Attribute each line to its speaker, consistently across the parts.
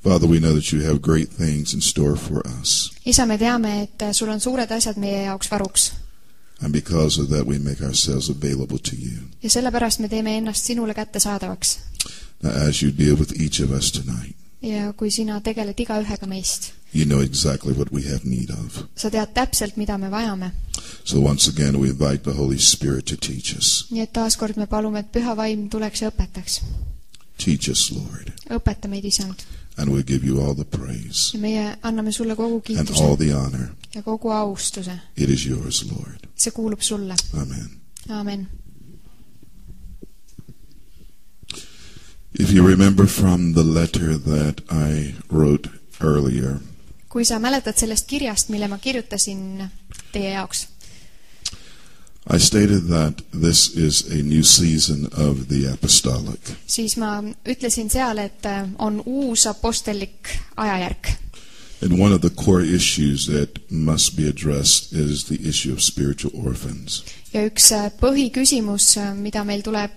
Speaker 1: Father, we know that you have great things in store for us.
Speaker 2: Isa, me teame, et sul on suured asjad meie jaoks varuks.
Speaker 1: And because of that, we make ourselves available to you.
Speaker 2: Ja sellepärast me teeme ennast sinule kättesaadavaks.
Speaker 1: Now, as you deal with each of us tonight,
Speaker 2: ja kui sina tegeled igaühega meist,
Speaker 1: you know exactly what we have need of.
Speaker 2: sa tead täpselt, mida me vajame.
Speaker 1: So once again, we invite the Holy Spirit to teach us.
Speaker 2: Nii et taaskord me palume, et püha vaim tuleks ja õpetaks.
Speaker 1: Teach us, Lord.
Speaker 2: Õpeta meid, Isand.
Speaker 1: And we'll give you all the praise.
Speaker 2: Ja meie anname sulle kogu
Speaker 1: And all
Speaker 2: kiituse
Speaker 1: the honor.
Speaker 2: ja kogu austuse.
Speaker 1: It is yours, Lord.
Speaker 2: See kuulub sulle.
Speaker 1: Amen.
Speaker 2: Amen.
Speaker 1: If you remember from the letter that I wrote earlier,
Speaker 2: kui sa mäletad sellest kirjast, mille ma kirjutasin teie jaoks,
Speaker 1: I stated that this is a new season of the apostolic.
Speaker 2: siis ma ütlesin seal, et on uus apostellik ajajärk.
Speaker 1: And one of the core issues that must be addressed is the issue of spiritual orphans.
Speaker 2: Ja üks põhiküsimus, millega meil tuleb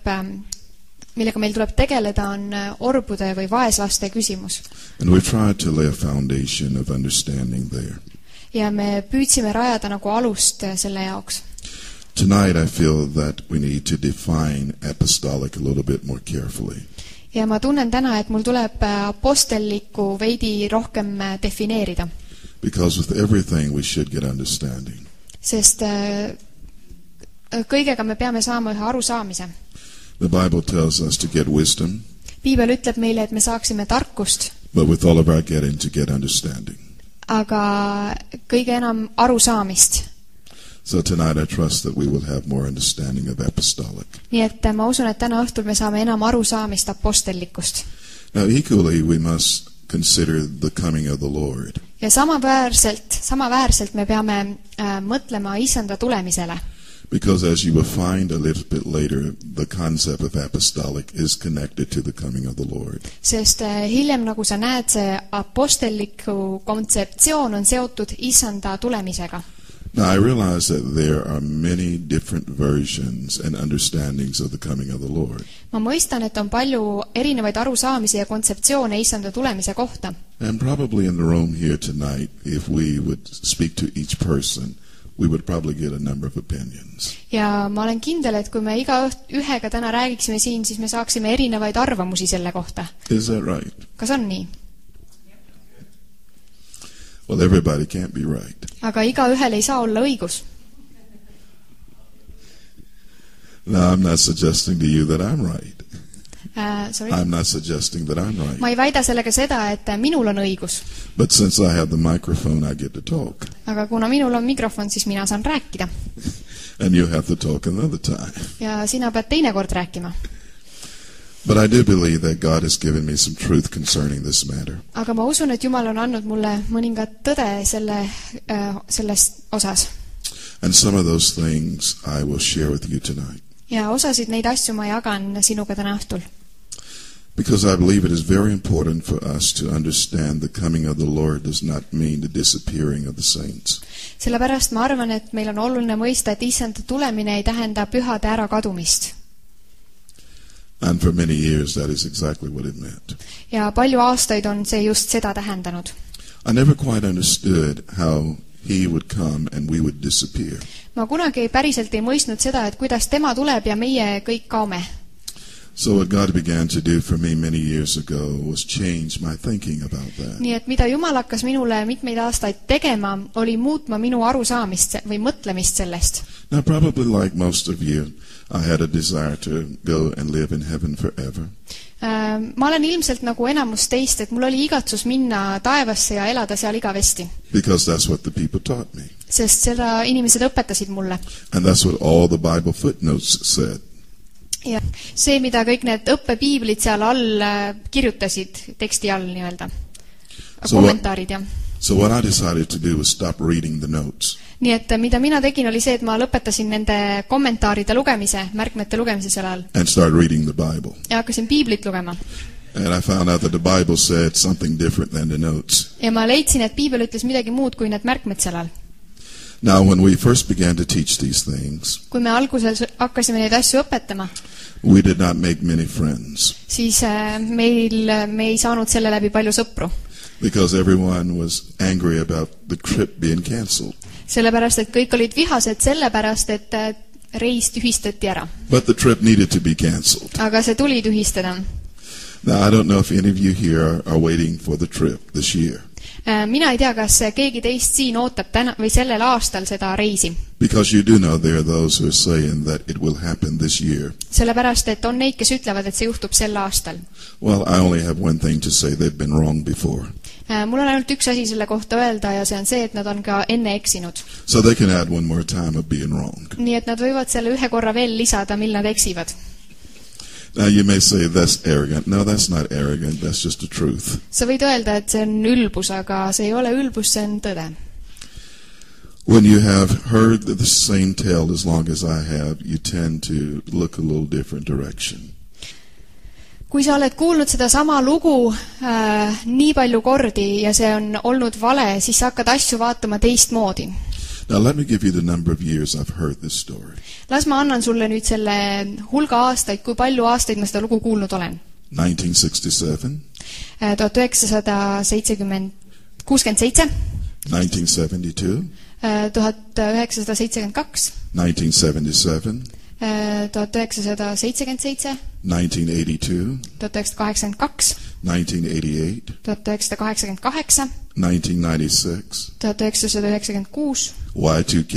Speaker 2: tegeleda, on orbude või vaeslaste küsimus.
Speaker 1: And we tried to lay a foundation of understanding there.
Speaker 2: Ja me püüdsime rajada nagu alust selle jaoks.
Speaker 1: Tonight I feel that we need to define apostolic a little bit more carefully.
Speaker 2: Ja ma tunnen täna, et mul tuleb apostellikku veidi rohkem defineerida.
Speaker 1: Because with everything we should get understanding.
Speaker 2: Sest kõigega me peame saama ühe arusaamise.
Speaker 1: The Bible tells us to get wisdom.
Speaker 2: Piibel ütleb meile, et me saaksime tarkust.
Speaker 1: But with all of our getting to get understanding.
Speaker 2: Aga kõige enam arusaamist.
Speaker 1: So tonight I trust that we will have more understanding of apostolic.
Speaker 2: Nii et ma usun, et täna õhtul me saame enam arusaamist apostellikust.
Speaker 1: Now equally we must consider the coming of the Lord.
Speaker 2: Ja samaväärselt me peame mõtlema Issanda tulemisele.
Speaker 1: Because as you will find a little bit later, the concept of apostolic is connected to the coming of the Lord.
Speaker 2: Sest hiljem, nagu sa näed, see apostelliku kontseptsioon on seotud Issanda tulemisega.
Speaker 1: Now I realize that there are many different versions and understandings of the coming of the Lord.
Speaker 2: Ma mõistan, et on palju erinevaid arusaamisi ja kontseptsioone Issanda tulemise kohta.
Speaker 1: And probably in the room here tonight, if we would speak to each person, we would probably get a number of opinions.
Speaker 2: Ja ma olen kindel, et kui me ühega täna räägiksime siin, siis me saaksime erinevaid arvamusi selle kohta.
Speaker 1: Is that right?
Speaker 2: Kas on nii?
Speaker 1: Well, everybody can't be right.
Speaker 2: Aga igaühel ei saa olla õigus.
Speaker 1: Now, I'm not suggesting to you that I'm right.
Speaker 2: Sorry?
Speaker 1: I'm not suggesting that I'm right.
Speaker 2: Ma ei väida sellega seda, et minul on õigus.
Speaker 1: But since I have the microphone, I get to talk.
Speaker 2: Aga kuna minul on mikrofon, siis mina saan rääkida.
Speaker 1: And you have to talk another time.
Speaker 2: Ja sina pead teinekord rääkima.
Speaker 1: But I do believe that God has given me some truth concerning this matter.
Speaker 2: Aga ma usun, et Jumal on andnud mulle mõningat tõde selles osas.
Speaker 1: And some of those things I will share with you tonight.
Speaker 2: Ja osasid neid asju ma jagan sinuga täna õhtul.
Speaker 1: Because I believe it is very important for us to understand the coming of the Lord does not mean the disappearing of the saints.
Speaker 2: Sellepärast ma arvan, et meil on oluline mõista, et Issanda tulemine ei tähenda pühade ärakadumist.
Speaker 1: And for many years that is exactly what it meant.
Speaker 2: Ja palju aastaid on see just seda tähendanud.
Speaker 1: I never quite understood how he would come and we would disappear.
Speaker 2: Ma kunagi päriselt ei mõistnud seda, et kuidas tema tuleb ja meie kõik kaome.
Speaker 1: So what God began to do for me many years ago was change my thinking about that.
Speaker 2: Nii et mida Jumal hakkas minule mitmeid aastaid tegema, oli muutma minu arusaamist või mõtlemist sellest.
Speaker 1: Now probably like most of you, I had a desire to go and live in heaven forever.
Speaker 2: Ma olen ilmselt nagu enamus teist, et mul oli igatsus minna taevasse ja elada seal igavesti.
Speaker 1: Because that's what the people taught me.
Speaker 2: Sest seda inimesed õpetasid mulle.
Speaker 1: And that's what all the Bible footnotes said.
Speaker 2: Ja see, mida kõik need õppepiiblid seal all kirjutasid, teksti all nii-öelda. Kommentaarid, jah.
Speaker 1: So what I decided to do was stop reading the notes.
Speaker 2: Nii et mida mina tegin oli see, et ma lõpetasin nende kommentaaride lugemise, märkmete lugemise seal all.
Speaker 1: And started reading the Bible.
Speaker 2: Ja hakkasin piiblit lugema.
Speaker 1: And I found out that the Bible said something different than the notes.
Speaker 2: Ja ma leidsin, et piibel ütles midagi muud kui need märkmed seal all.
Speaker 1: Now when we first began to teach these things,
Speaker 2: kui me alguses hakkasime neid asju õpetama,
Speaker 1: we did not make many friends.
Speaker 2: Siis me ei saanud selle läbi palju sõpru.
Speaker 1: Because everyone was angry about the trip being cancelled.
Speaker 2: Sellepärast, et kõik olid vihased sellepärast, et reis tühistati ära.
Speaker 1: But the trip needed to be cancelled.
Speaker 2: Aga see tuli tühistada.
Speaker 1: Now, I don't know if any of you here are waiting for the trip this year.
Speaker 2: Mina ei tea, kas keegi teist siin ootab täna või sellel aastal seda reisi.
Speaker 1: Because you do know there are those who are saying that it will happen this year.
Speaker 2: Sellepärast, et on neid, kes ütlevad, et see juhtub sel aastal.
Speaker 1: Well, I only have one thing to say. They've been wrong before.
Speaker 2: Mul on ainult üks asi selle kohta öelda ja see on see, et nad on ka enne eksinud.
Speaker 1: So they can add one more time of being wrong.
Speaker 2: Nii et nad võivad selle ühe korra veel lisada, mil nad eksivad.
Speaker 1: Now you may say that's arrogant. No, that's not arrogant. That's just the truth.
Speaker 2: Sa võid öelda, et see on ülbus, aga see ei ole ülbus, see on tõde.
Speaker 1: When you have heard the same tale as long as I have, you tend to look a little different direction.
Speaker 2: Kui sa oled kuulnud seda sama lugu nii palju kordi ja see on olnud vale, siis sa hakkad asju vaatama teistmoodi.
Speaker 1: Now let me give you the number of years I've heard this story.
Speaker 2: Las ma annan sulle nüüd selle hulga aastaid, kui palju aastaid ma seda lugu kuulnud olen.
Speaker 1: 1967.
Speaker 2: 1967.
Speaker 1: 1972.
Speaker 2: 1972.
Speaker 1: 1977.
Speaker 2: 1977.
Speaker 1: 1982.
Speaker 2: 1982.
Speaker 1: 1988.
Speaker 2: 1988.
Speaker 1: 1996.
Speaker 2: 1996.
Speaker 1: Y2K.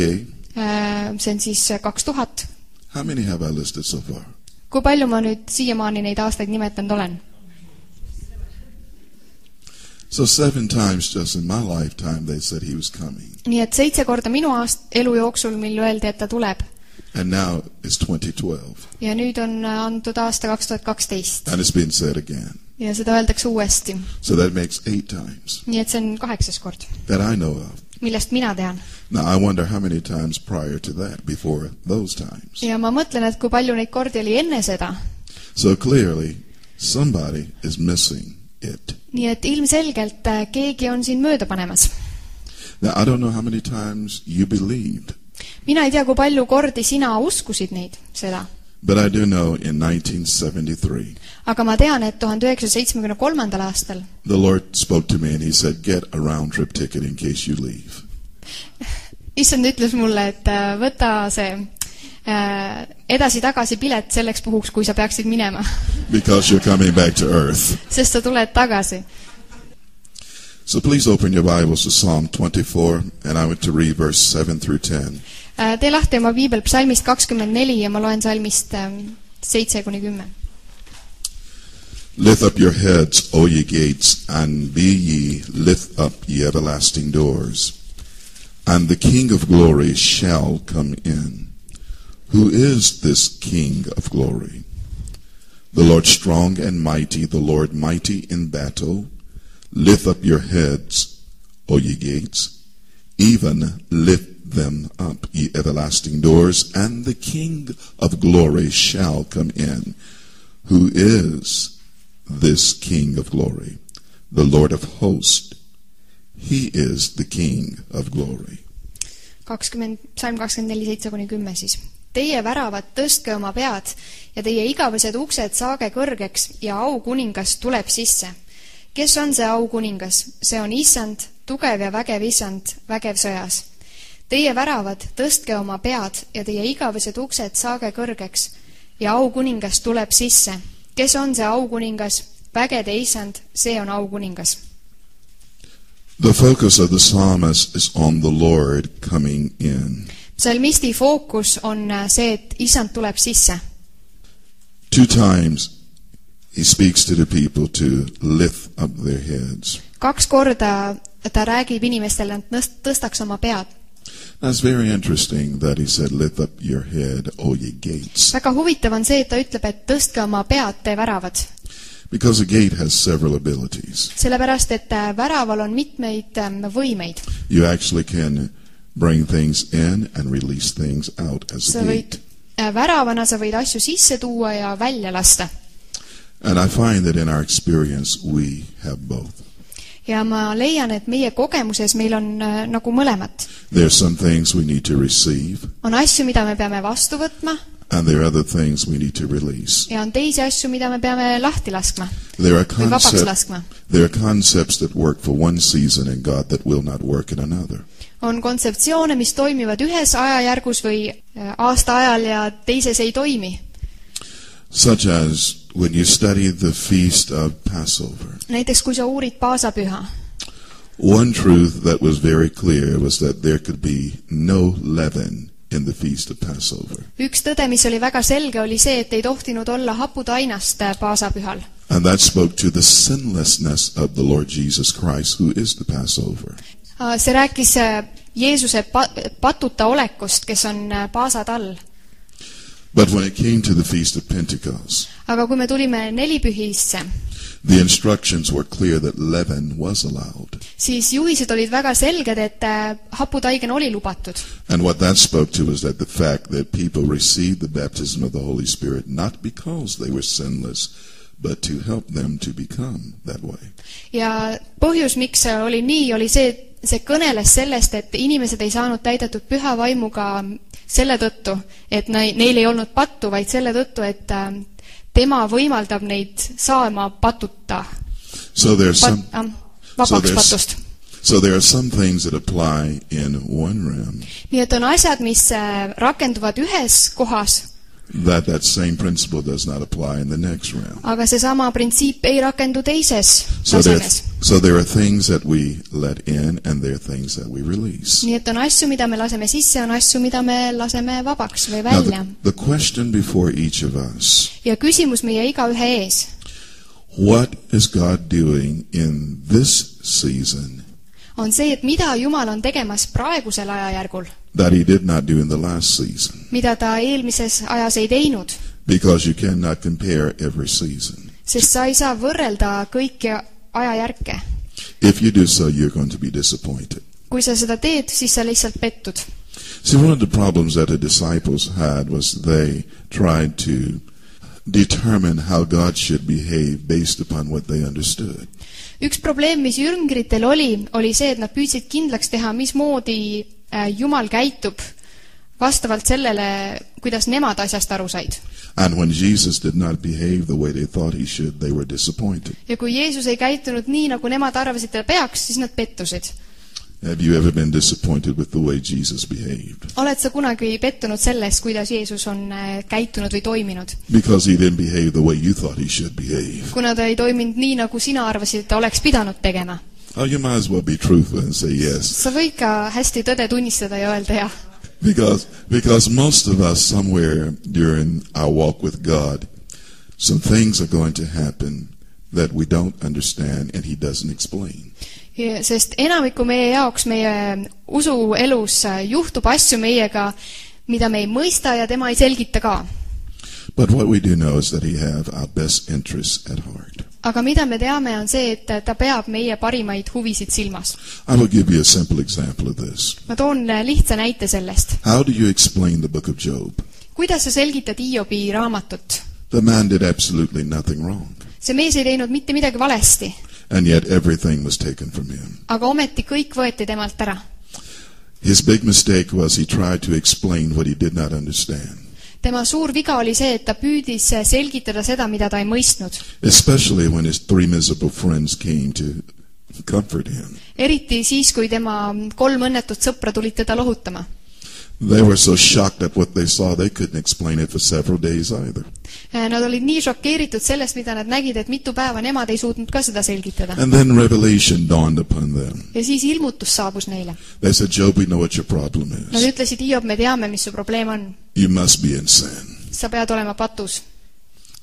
Speaker 2: See on siis 2000.
Speaker 1: How many have I listed so far?
Speaker 2: Kui palju ma nüüd siiamaani neid aastaid nimetanud olen?
Speaker 1: So 7 times just in my lifetime they said he was coming.
Speaker 2: Nii et 7 korda minu elu jooksul, mil öeldi, et ta tuleb.
Speaker 1: And now it's 2012.
Speaker 2: Ja nüüd on antud aasta 2012.
Speaker 1: And it's been said again.
Speaker 2: Ja seda öeldakse uuesti.
Speaker 1: So that makes 8 times.
Speaker 2: Nii et see on 8. kord.
Speaker 1: That I know of.
Speaker 2: Millest mina tean.
Speaker 1: Now I wonder how many times prior to that, before those times.
Speaker 2: Ja ma mõtlen, et kui palju neid kordi oli enne seda.
Speaker 1: So clearly, somebody is missing it.
Speaker 2: Nii et ilmselgelt keegi on siin mööda panemas.
Speaker 1: Now I don't know how many times you believed.
Speaker 2: Mina ei tea, kui palju kordi sina uskusid neid, seda.
Speaker 1: But I do know in 1973.
Speaker 2: Aga ma tean, et 1973. aastal
Speaker 1: The Lord spoke to me and he said, get a round trip ticket in case you leave.
Speaker 2: Issand ütles mulle, et võta see edasi-tagasi pilet selleks puhuks, kui sa peaksid minema.
Speaker 1: Because you're coming back to earth.
Speaker 2: Sest sa tuled tagasi.
Speaker 1: So please open your Bibles to Psalm 24 and I want to read verse 7 through 10.
Speaker 2: Tee lahti oma piibel psalmist 24 ja ma loen salmist 7-10.
Speaker 1: Lift up your heads, O ye gates, and be ye lift up ye everlasting doors, and the King of glory shall come in. Who is this King of glory? The Lord strong and mighty, the Lord mighty in battle. Lift up your heads, O ye gates, even lift them up, ye everlasting doors, and the King of glory shall come in. Who is this King of glory? The Lord of hosts. He is the King of glory.
Speaker 2: Psalm 24:7-10 siis. Teie väravad tõstke oma pead ja teie igavesed uksed saage kõrgeks ja aukuningas tuleb sisse. Kes on see aukuningas? See on Issand, tugev ja vägev Issand, vägev sõjas. Teie väravad tõstke oma pead ja teie igavesed uksed saage kõrgeks ja aukuningas tuleb sisse. Kes on see aukuningas? Vägede Issand, see on aukuningas.
Speaker 1: The focus of the psalmist is on the Lord coming in.
Speaker 2: Psalmisti fookus on see, et Issand tuleb sisse.
Speaker 1: 2 times he speaks to the people to lift up their heads.
Speaker 2: 2 korda ta räägib inimestele, et tõstaks oma pead.
Speaker 1: That's very interesting that he said, lift up your head, O ye gates.
Speaker 2: Väga huvitav on see, et ta ütleb, et tõstke oma pead, te väravad.
Speaker 1: Because a gate has several abilities.
Speaker 2: Sellepärast, et väraval on mitmeid võimeid.
Speaker 1: You actually can bring things in and release things out as a gate.
Speaker 2: Väravana sa võid asju sisse tuua ja välja lasta.
Speaker 1: And I find that in our experience we have both.
Speaker 2: Ja ma leian, et meie kogemuses meil on nagu mõlemat.
Speaker 1: There are some things we need to receive.
Speaker 2: On asju, mida me peame vastu võtma.
Speaker 1: And there are other things we need to release.
Speaker 2: ja on teisi asju, mida me peame lahti laskma
Speaker 1: There are,
Speaker 2: või vabaks laskma.
Speaker 1: there are concepts that work for one season in God that will not work in another.
Speaker 2: On kontseptsioone, mis toimivad ühes ajajärgus või aasta ajal ja teises ei toimi.
Speaker 1: Such as when you study the feast of Passover.
Speaker 2: Näiteks kui sa uurid paasapüha.
Speaker 1: One truth that was very clear was that there could be no leaven in the feast of Passover.
Speaker 2: Üks tõde, mis oli väga selge, oli see, et ei tohtinud olla haputainast paasapühal.
Speaker 1: And that spoke to the sinlessness of the Lord Jesus Christ, who is the Passover.
Speaker 2: See rääkis Jeesuse patuta olekust, kes on paasatall.
Speaker 1: But when it came to the feast of Pentecost,
Speaker 2: aga kui me tulime nelipühisse,
Speaker 1: the instructions were clear that leaven was allowed.
Speaker 2: Siis juhised olid väga selged, et haputaigen oli lubatud.
Speaker 1: And what that spoke to was that the fact that people received the baptism of the Holy Spirit not because they were sinless, but to help them to become that way.
Speaker 2: Ja põhjus, miks see oli nii, oli see kõneles sellest, et inimesed ei saanud täidetud püha vaimuga selle tõttu, et neil ei olnud pattu, vaid selle tõttu, et tema võimaldab neid saama patuta. Vabaks patust.
Speaker 1: So there are some things that apply in one realm.
Speaker 2: Nii et on asjad, mis rakenduvad ühes kohas.
Speaker 1: That same principle does not apply in the next realm.
Speaker 2: Aga see sama printsiip ei rakendu teises tasemes.
Speaker 1: So there are things that we let in and there are things that we release.
Speaker 2: Nii et on asju, mida me laseme sisse, on asju, mida me laseme vabaks või välja.
Speaker 1: The question before each of us.
Speaker 2: Ja küsimus meie igaühe ees.
Speaker 1: What is God doing in this season?
Speaker 2: On see, et mida Jumal on tegemas praegusel ajajärgul.
Speaker 1: That he did not do in the last season.
Speaker 2: Mida ta eelmises ajas ei teinud.
Speaker 1: Because you cannot compare every season.
Speaker 2: Sest sa ei saa võrrelda kõiki ajajärke.
Speaker 1: If you do so, you're going to be disappointed.
Speaker 2: Kui sa seda teed, siis sa lihtsalt pettud.
Speaker 1: See, one of the problems that the disciples had was they tried to determine how God should behave based upon what they understood.
Speaker 2: Üks probleem, mis jüngritel oli see, et nad püüdsid kindlaks teha, mismoodi Jumal käitub vastavalt sellele, kuidas nemad asjast aru said.
Speaker 1: And when Jesus did not behave the way they thought he should, they were disappointed.
Speaker 2: Ja kui Jeesus ei käitunud nii, nagu nemad arvasid, et peaks, siis nad pettusid.
Speaker 1: Have you ever been disappointed with the way Jesus behaved?
Speaker 2: Oled sa kunagi pettunud selles, kuidas Jeesus on käitunud või toiminud?
Speaker 1: Because he didn't behave the way you thought he should behave.
Speaker 2: Kuna ta ei toiminud nii, nagu sina arvasid, et ta oleks pidanud tegema.
Speaker 1: Oh, you might as well be truthful and say yes.
Speaker 2: Sa võid ka hästi tõde tunnistada ja öelda jah.
Speaker 1: Because most of us somewhere during our walk with God, some things are going to happen that we don't understand and he doesn't explain.
Speaker 2: Sest enamiku meie jaoks meie usuelus juhtub asju meiega, mida me ei mõista ja tema ei selgita ka.
Speaker 1: But what we do know is that he have our best interests at heart.
Speaker 2: Aga mida me teame on see, et ta peab meie parimaid huvisid silmas.
Speaker 1: I will give you a simple example of this.
Speaker 2: Ma toon lihtsa näite sellest.
Speaker 1: How do you explain the book of Job?
Speaker 2: Kuidas sa selgitad Hiobi raamatut?
Speaker 1: The man did absolutely nothing wrong.
Speaker 2: See mees ei teinud mitte midagi valesti.
Speaker 1: And yet everything was taken from him.
Speaker 2: Aga ometi kõik võeti temalt ära.
Speaker 1: His big mistake was he tried to explain what he did not understand.
Speaker 2: Tema suur viga oli see, et ta püüdis selgitada seda, mida ta ei mõistnud.
Speaker 1: Especially when his 3 miserable friends came to comfort him.
Speaker 2: Eriti siis, kui tema 3 õnnetut sõpra tulid teda lohutama.
Speaker 1: They were so shocked at what they saw, they couldn't explain it for several days either.
Speaker 2: Nad olid nii šokeeritud sellest, mida nad nägid, et mitu päeva nemad ei suutnud ka seda selgitada.
Speaker 1: And then revelation dawned upon them.
Speaker 2: Ja siis ilmutus saabus neile.
Speaker 1: They said, Job, we know what your problem is.
Speaker 2: Nad ütlesid, Hiob, me teame, mis su probleem on.
Speaker 1: You must be in sin.
Speaker 2: Sa pead olema patus.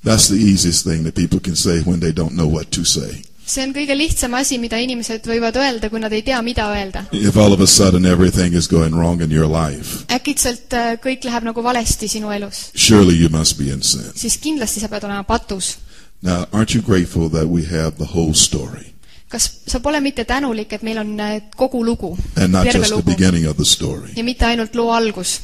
Speaker 1: That's the easiest thing that people can say when they don't know what to say.
Speaker 2: See on kõige lihtsam asi, mida inimesed võivad öelda, kui nad ei tea, mida öelda.
Speaker 1: If all of a sudden everything is going wrong in your life,
Speaker 2: äkitselt kõik läheb nagu valesti sinu elus.
Speaker 1: Surely you must be in sin.
Speaker 2: Siis kindlasti sa pead olema patus.
Speaker 1: Now, aren't you grateful that we have the whole story?
Speaker 2: Kas sa pole mitte tänulik, et meil on kogu lugu,
Speaker 1: and not
Speaker 2: terve
Speaker 1: just
Speaker 2: lugu,
Speaker 1: the beginning of the story?
Speaker 2: Ja mitte ainult loo algus.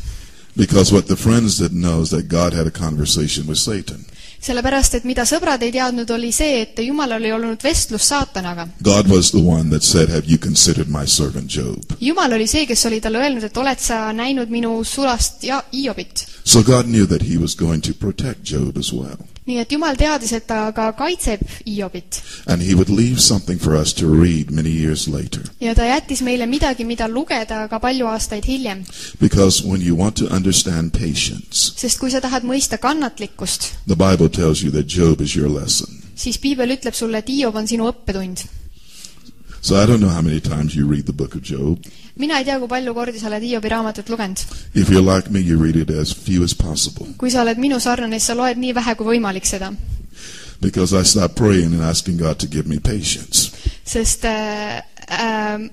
Speaker 1: Because what the friends didn't know is that God had a conversation with Satan.
Speaker 2: Sellepärast, et mida sõbrad ei teadnud, oli see, et Jumal oli olnud vestlus saatanaga.
Speaker 1: God was the one that said, have you considered my servant Job?
Speaker 2: Jumal oli see, kes oli talle öelnud, et oled sa näinud minu sulast Hiobit.
Speaker 1: So God knew that he was going to protect Job as well.
Speaker 2: nii et Jumal teadis, et ta ka kaitseb Hiobit.
Speaker 1: And he would leave something for us to read many years later.
Speaker 2: ja ta jättis meile midagi, mida lugeda ka palju aastaid hiljem.
Speaker 1: Because when you want to understand patience,
Speaker 2: sest kui sa tahad mõista kannatlikkust,
Speaker 1: the Bible tells you that Job is your lesson.
Speaker 2: siis piibel ütleb sulle, et Hiob on sinu õppetund.
Speaker 1: So I don't know how many times you read the book of Job.
Speaker 2: mina ei tea, kui palju kordi sa oled Hiobi raamatut lugenud.
Speaker 1: If you're like me, you read it as few as possible.
Speaker 2: kui sa oled minu sarnane, siis sa loed nii vähe kui võimalik seda.
Speaker 1: Because I stopped praying and asking God to give me patience.
Speaker 2: sest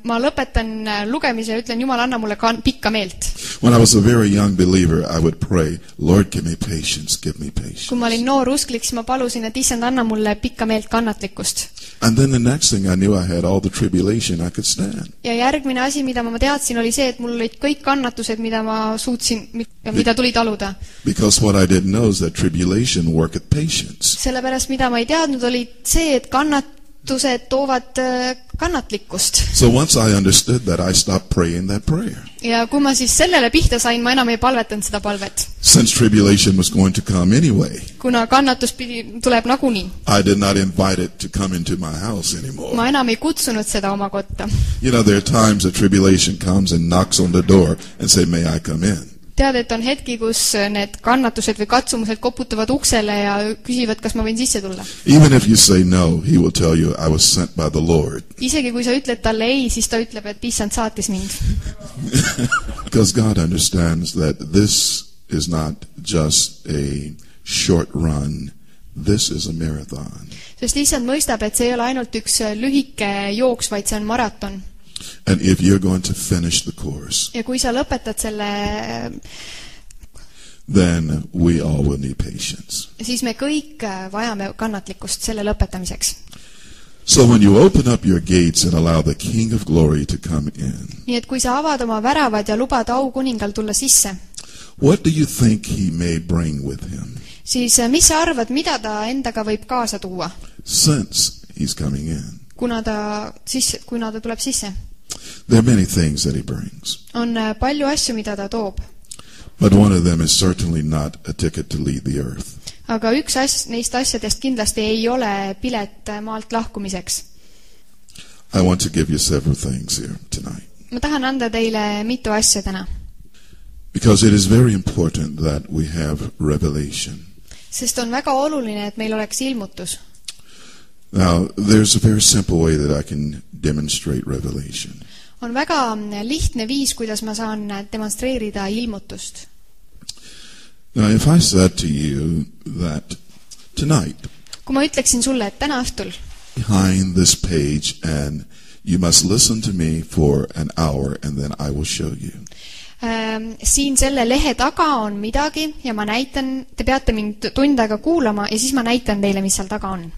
Speaker 2: ma lõpetan lugemise ja ütlen, Jumal, anna mulle pikka meelt.
Speaker 1: When I was a very young believer, I would pray, Lord, give me patience, give me patience.
Speaker 2: kui ma olin noor usklik, siis ma palusin, et issand, anna mulle pikka meelt, kannatlikkust.
Speaker 1: And then the next thing I knew, I had all the tribulation I could stand.
Speaker 2: ja järgmine asi, mida ma teadsin, oli see, et mul olid kõik kannatused, mida ma suutsin ja mida tuli taluda.
Speaker 1: Because what I didn't know is that tribulation worketh patience.
Speaker 2: sellepärast, mida ma ei teadnud, oli see, et kannatused toovad kannatlikkust.
Speaker 1: So once I understood that, I stopped praying that prayer.
Speaker 2: ja kui ma siis sellele pihta sain, ma enam ei palvetanud seda palvet.
Speaker 1: Since tribulation was going to come anyway,
Speaker 2: kuna kannatus tuleb nagunii.
Speaker 1: I did not invite it to come into my house anymore.
Speaker 2: ma enam ei kutsunud seda oma kotta.
Speaker 1: You know, there are times that tribulation comes and knocks on the door and say, may I come in?
Speaker 2: tead, et on hetki, kus need kannatused või katsumused koputavad uksele ja küsivad, kas ma võin sisse tulla.
Speaker 1: Even if you say no, he will tell you, I was sent by the Lord.
Speaker 2: isegi kui sa ütled talle ei, siis ta ütleb, et issand saatis mind.
Speaker 1: Because God understands that this is not just a short run, this is a marathon.
Speaker 2: sest issand mõistab, et see ei ole ainult üks lühike jooks, vaid see on maraton.
Speaker 1: And if you're going to finish the course,
Speaker 2: ja kui sa lõpetad selle,
Speaker 1: then we all will need patience.
Speaker 2: siis me kõik vajame kannatlikkust selle lõpetamiseks.
Speaker 1: So when you open up your gates and allow the King of Glory to come in,
Speaker 2: nii et kui sa avad oma väravad ja lubad aukuningal tulla sisse,
Speaker 1: what do you think he may bring with him
Speaker 2: siis mis sa arvad, mida ta endaga võib kaasa tuua,
Speaker 1: since he's coming in?
Speaker 2: kuna ta tuleb sisse?
Speaker 1: There are many things that he brings.
Speaker 2: on palju asju, mida ta toob.
Speaker 1: But one of them is certainly not a ticket to leave the earth.
Speaker 2: aga üks neist asjadest kindlasti ei ole pilet maalt lahkumiseks.
Speaker 1: I want to give you several things here tonight.
Speaker 2: ma tahan anda teile mitu asja täna.
Speaker 1: Because it is very important that we have revelation.
Speaker 2: sest on väga oluline, et meil oleks ilmutus.
Speaker 1: Now, there's a very simple way that I can demonstrate revelation.
Speaker 2: on väga lihtne viis, kuidas ma saan demonstreerida ilmutust.
Speaker 1: Now, if I said to you that tonight,
Speaker 2: kui ma ütleksin sulle, et täna õhtul
Speaker 1: behind this page, and you must listen to me for an hour, and then I will show you.
Speaker 2: Siin selle lehe taga on midagi ja ma näitan, te peate mind tund aega kuulama ja siis ma näitan teile, mis seal taga on.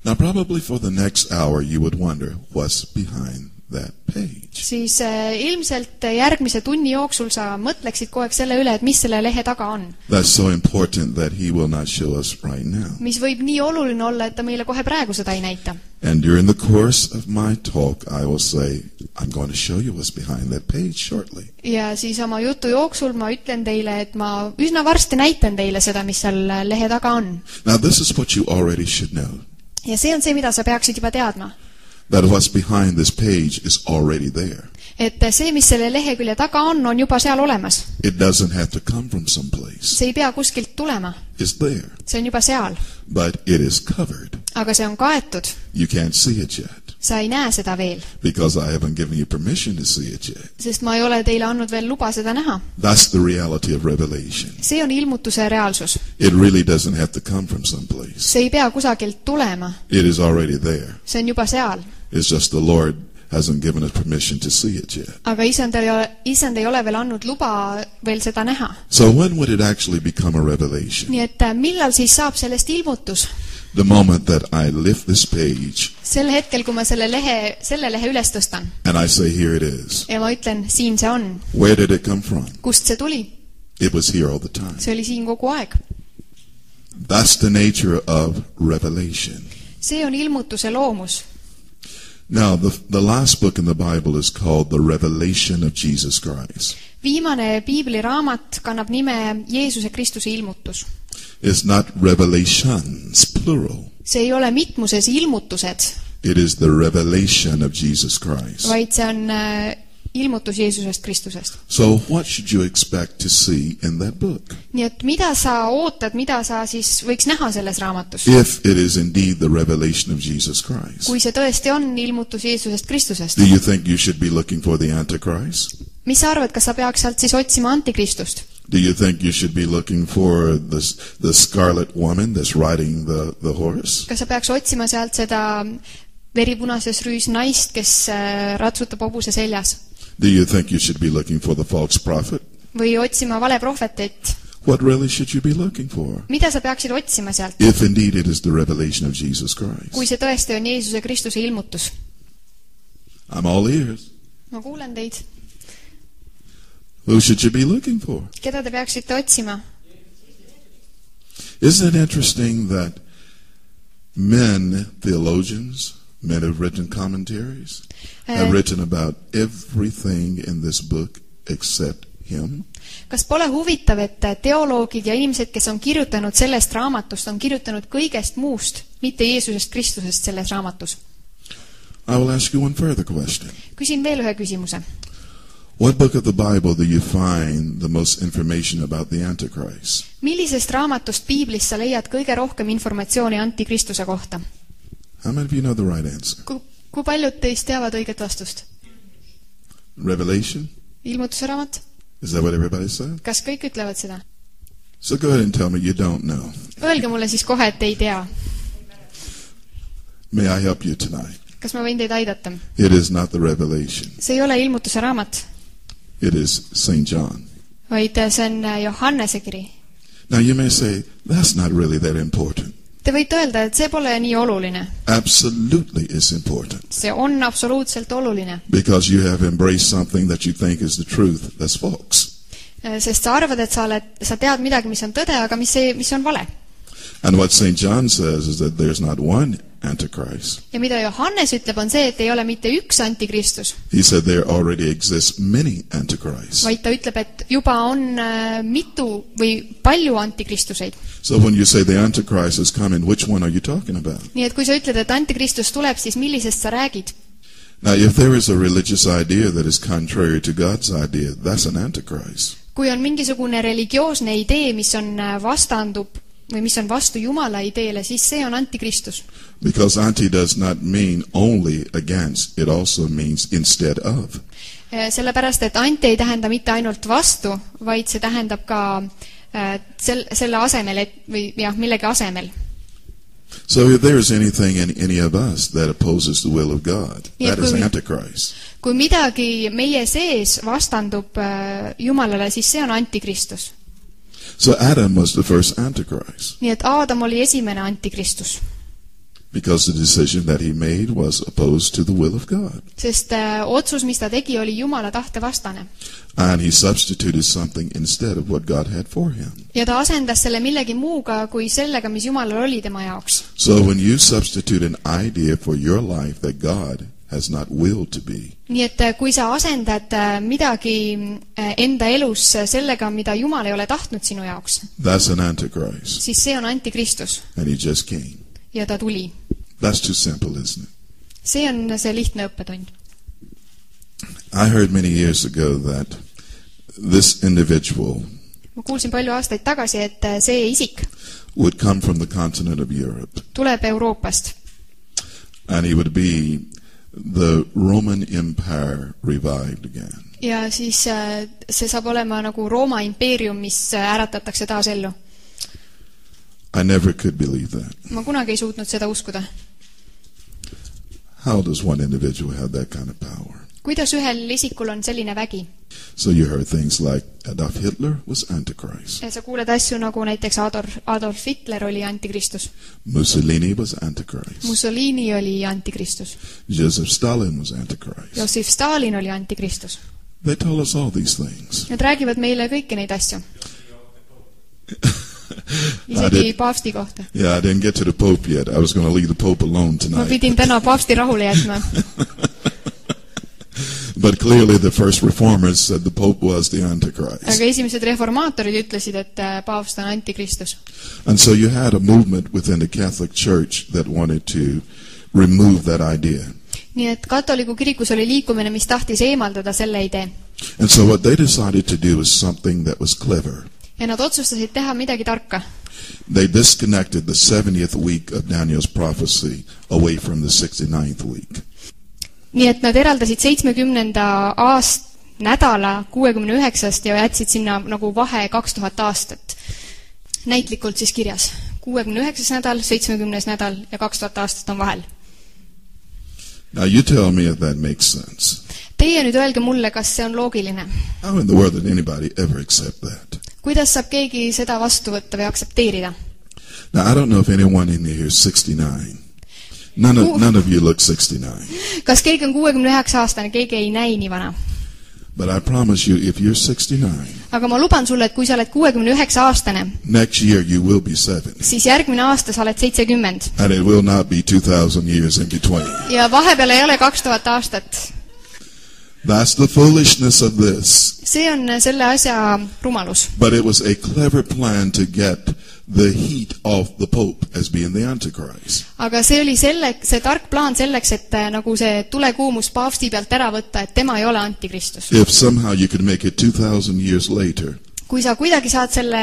Speaker 1: Now, probably for the next hour, you would wonder what's behind that page.
Speaker 2: Siis ilmselt järgmise tunni jooksul sa mõtleksid kogu aeg selle üle, et mis selle lehe taga on.
Speaker 1: That's so important that he will not show us right now.
Speaker 2: Mis võib nii oluline olla, et ta meile kohe praegu seda ei näita.
Speaker 1: And during the course of my talk, I will say, I'm going to show you what's behind that page shortly.
Speaker 2: Ja siis oma jutu jooksul ma ütlen teile, et ma üsna varsti näitan teile seda, mis seal lehe taga on.
Speaker 1: Now, this is what you already should know.
Speaker 2: Ja see on see, mida sa peaksid juba teadma.
Speaker 1: That what's behind this page is already there.
Speaker 2: Et see, mis selle lehekülje taga on juba seal olemas.
Speaker 1: It doesn't have to come from someplace.
Speaker 2: See ei pea kuskilt tulema.
Speaker 1: It's there.
Speaker 2: See on juba seal.
Speaker 1: But it is covered.
Speaker 2: Aga see on kaetud.
Speaker 1: You can't see it yet.
Speaker 2: Sa ei näe seda veel.
Speaker 1: Because I haven't given you permission to see it yet.
Speaker 2: Sest ma ei ole teile andnud veel luba seda näha.
Speaker 1: That's the reality of revelation.
Speaker 2: See on ilmutuse reaalsus.
Speaker 1: It really doesn't have to come from someplace.
Speaker 2: See ei pea kusagilt tulema.
Speaker 1: It is already there.
Speaker 2: See on juba seal.
Speaker 1: It's just the Lord hasn't given us permission to see it yet.
Speaker 2: Aga isand ei ole veel andnud luba veel seda näha.
Speaker 1: So when would it actually become a revelation?
Speaker 2: Nii et millal siis saab sellest ilmutus?
Speaker 1: The moment that I lift this page.
Speaker 2: Sel hetkel, kui ma selle lehe üles tõstan.
Speaker 1: And I say, here it is.
Speaker 2: Ja ma ütlen, siin see on.
Speaker 1: Where did it come from?
Speaker 2: Kust see tuli?
Speaker 1: It was here all the time.
Speaker 2: See oli siin kogu aeg.
Speaker 1: That's the nature of revelation.
Speaker 2: See on ilmutuse loomus.
Speaker 1: Now, the last book in the Bible is called The Revelation of Jesus Christ.
Speaker 2: Viimane piibliraamat kannab nime Jeesuse Kristuse ilmutus.
Speaker 1: It's not revelations, plural.
Speaker 2: See ei ole mitmuses ilmutused,
Speaker 1: It is the revelation of Jesus Christ.
Speaker 2: vaid see on ilmutus Jeesusest Kristusest.
Speaker 1: So what should you expect to see in that book?
Speaker 2: Nii et mida sa ootad, mida sa siis võiks näha selles raamatus?
Speaker 1: If it is indeed the revelation of Jesus Christ.
Speaker 2: Kui see tõesti on ilmutus Jeesusest Kristusest.
Speaker 1: Do you think you should be looking for the Antichrist?
Speaker 2: Mis sa arvad, kas sa peaks sealt siis otsima Antikristust?
Speaker 1: Do you think you should be looking for the scarlet woman that's riding the horse?
Speaker 2: Kas sa peaks otsima sealt seda veripunases rüüs naist, kes ratsutab hobuse seljas?
Speaker 1: Do you think you should be looking for the false prophet?
Speaker 2: Või otsima valeprohvetit?
Speaker 1: What really should you be looking for?
Speaker 2: Mida sa peaksid otsima sealt?
Speaker 1: If indeed it is the revelation of Jesus Christ.
Speaker 2: Kui see tõesti on Jeesuse Kristuse ilmutus.
Speaker 1: I'm all ears.
Speaker 2: Ma kuulen teid.
Speaker 1: Who should you be looking for?
Speaker 2: Keda te peaksite otsima?
Speaker 1: Isn't it interesting that men, theologians, men who have written commentaries, have written about everything in this book except him?
Speaker 2: Kas pole huvitav, et teoloogid ja inimesed, kes on kirjutanud sellest raamatust, on kirjutanud kõigest muust, mitte Jeesusest Kristusest selles raamatus?
Speaker 1: I will ask you one further question.
Speaker 2: Küsin veel ühe küsimuse.
Speaker 1: What book of the Bible do you find the most information about the Antichrist?
Speaker 2: Millisest raamatust Piiblis sa leiad kõige rohkem informatsiooni Antikristuse kohta?
Speaker 1: How many of you know the right answer?
Speaker 2: Kui paljud teist teavad õiget vastust?
Speaker 1: Revelation?
Speaker 2: Ilmutuse raamat?
Speaker 1: Is that what everybody said?
Speaker 2: Kas kõik ütlevad seda?
Speaker 1: So go ahead and tell me you don't know.
Speaker 2: Öelge mulle siis kohe, et ei tea.
Speaker 1: May I help you tonight?
Speaker 2: Kas ma võin teid aidata?
Speaker 1: It is not the Revelation.
Speaker 2: See ei ole ilmutuse raamat,
Speaker 1: It is St. John.
Speaker 2: vaid see on Johannese kiri.
Speaker 1: Now you may say, that's not really that important.
Speaker 2: Te võite öelda, et see pole nii oluline.
Speaker 1: Absolutely it's important.
Speaker 2: See on absoluutselt oluline.
Speaker 1: Because you have embraced something that you think is the truth that's false.
Speaker 2: Sest sa arvad, et sa tead midagi, mis on tõde, aga mis on vale.
Speaker 1: And what St. John says is that there's not one Antichrist.
Speaker 2: Ja mida Johannes ütleb, on see, et ei ole mitte üks Antikristus.
Speaker 1: He said there already exists many Antichrists.
Speaker 2: Vaid ta ütleb, et juba on mitu või palju Antikristuseid.
Speaker 1: So when you say the Antichrist is coming, which one are you talking about?
Speaker 2: Nii et kui sa ütled, et Antikristus tuleb, siis millisest sa räägid?
Speaker 1: Now if there is a religious idea that is contrary to God's idea, that's an Antichrist.
Speaker 2: Kui on mingisugune religioosne idee, mis on vastandub või mis on vastu Jumala ideele, siis see on Antikristus.
Speaker 1: Because anti does not mean only against, it also means instead of.
Speaker 2: Sellepärast, et anti ei tähenda mitte ainult vastu, vaid see tähendab ka selle asemel, või jah, millegi asemel.
Speaker 1: So if there is anything in any of us that opposes the will of God, that is Antichrist.
Speaker 2: Kui midagi meie sees vastandub Jumalale, siis see on Antikristus.
Speaker 1: So Adam was the first Antichrist.
Speaker 2: Nii et Aadam oli esimene Antikristus.
Speaker 1: Because the decision that he made was opposed to the will of God.
Speaker 2: Sest otsus, mis ta tegi, oli Jumala tahte vastane.
Speaker 1: And he substituted something instead of what God had for him.
Speaker 2: Ja ta asendas selle millegi muuga kui sellega, mis Jumalal oli tema jaoks.
Speaker 1: So when you substitute an idea for your life that God has not willed to be.
Speaker 2: Nii et kui sa asendad midagi enda elus sellega, mida Jumal ei ole tahtnud sinu jaoks,
Speaker 1: that's an Antichrist.
Speaker 2: Siis see on Antikristus.
Speaker 1: And he just came.
Speaker 2: Ja ta tuli.
Speaker 1: That's too simple, isn't it?
Speaker 2: See on see lihtne õppetund.
Speaker 1: I heard many years ago that this individual
Speaker 2: Ma kuulsin palju aastaid tagasi, et see isik
Speaker 1: would come from the continent of Europe.
Speaker 2: Tuleb Euroopast.
Speaker 1: And he would be the Roman Empire revived again.
Speaker 2: Ja siis see saab olema nagu Rooma impeerium, mis äratatakse taas ellu.
Speaker 1: I never could believe that.
Speaker 2: Ma kunagi ei suutnud seda uskuda.
Speaker 1: How does one individual have that kind of power?
Speaker 2: Kuidas ühel isikul on selline vägi?
Speaker 1: So you heard things like Adolf Hitler was Antichrist.
Speaker 2: Ja sa kuuled asju nagu näiteks Adolf Hitler oli Antikristus.
Speaker 1: Mussolini was Antichrist.
Speaker 2: Mussolini oli Antikristus.
Speaker 1: Joseph Stalin was Antichrist.
Speaker 2: Josef Stalin oli Antikristus.
Speaker 1: They told us all these things.
Speaker 2: Nad räägivad meile kõiki neid asju. isegi paavsti kohta.
Speaker 1: Yeah, I didn't get to the Pope yet. I was going to leave the Pope alone
Speaker 2: Ma
Speaker 1: tonight.
Speaker 2: pidin täna paavsti rahule jätma.
Speaker 1: But clearly the first reformers said the Pope was the Antichrist.
Speaker 2: Aga esimesed reformaatorid ütlesid, et paavst on antikristus.
Speaker 1: And so you had a movement within the Catholic Church that wanted to remove that idea.
Speaker 2: Nii et katoliku kirikus oli liikumine, mis tahtis eemaldada selle idee.
Speaker 1: And so what they decided to do was something that was clever.
Speaker 2: Ja nad otsustasid teha midagi tarka.
Speaker 1: They disconnected the 70th week of Daniel's prophecy away from the 69th week.
Speaker 2: Nii et nad eraldasid 70. nädala 69. ja jätsid sinna nagu vahe 2000 aastat. Näitlikult siis kirjas. 69. nädal, 70. nädal ja 2000 aastat on vahel.
Speaker 1: Now you tell me if that makes sense.
Speaker 2: Teie nüüd öelge mulle, kas see on loogiline.
Speaker 1: How in the world did anybody ever accept that?
Speaker 2: Kuidas saab keegi seda vastu võtta või aksepteerida?
Speaker 1: Now I don't know if anyone in here is 69. None of you look 69.
Speaker 2: Kas keegi on 69 aastane, keegi ei näi nii vana.
Speaker 1: But I promise you, if you're 69,
Speaker 2: Aga ma luban sulle, et kui sa oled 69 aastane,
Speaker 1: next year you will be 70.
Speaker 2: siis järgmine aasta sa oled 70.
Speaker 1: And it will not be 2,000 years in between.
Speaker 2: Ja vahepeal ei ole 2000 aastat.
Speaker 1: That's the foolishness of this.
Speaker 2: See on selle asja rumalus.
Speaker 1: But it was a clever plan to get the heat off the Pope as being the Antichrist.
Speaker 2: Aga see oli see tark plaan selleks, et nagu see tulekuumus paavsti pealt ära võtta, et tema ei ole antikristus.
Speaker 1: If somehow you could make it 2,000 years later,
Speaker 2: Kui sa kuidagi saad selle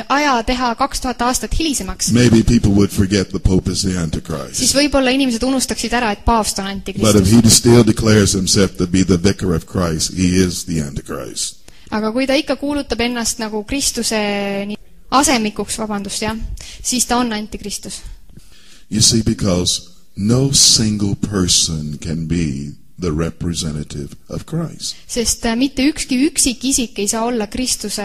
Speaker 2: aja teha 2000 aastat hilisemaks,
Speaker 1: maybe people would forget the Pope is the
Speaker 2: siis
Speaker 1: Antichrist.
Speaker 2: võib-olla inimesed unustaksid ära, et paavst on
Speaker 1: But if
Speaker 2: antikristus.
Speaker 1: he still declares himself to be the vicar of Christ, he is the Antichrist.
Speaker 2: Aga kui ta ikka kuulutab ennast nagu Kristuse asemikuks, jah, siis ta on antikristus.
Speaker 1: You see, because no single person can be the representative of Christ.
Speaker 2: Sest mitte ükski üksikisik ei saa olla Kristuse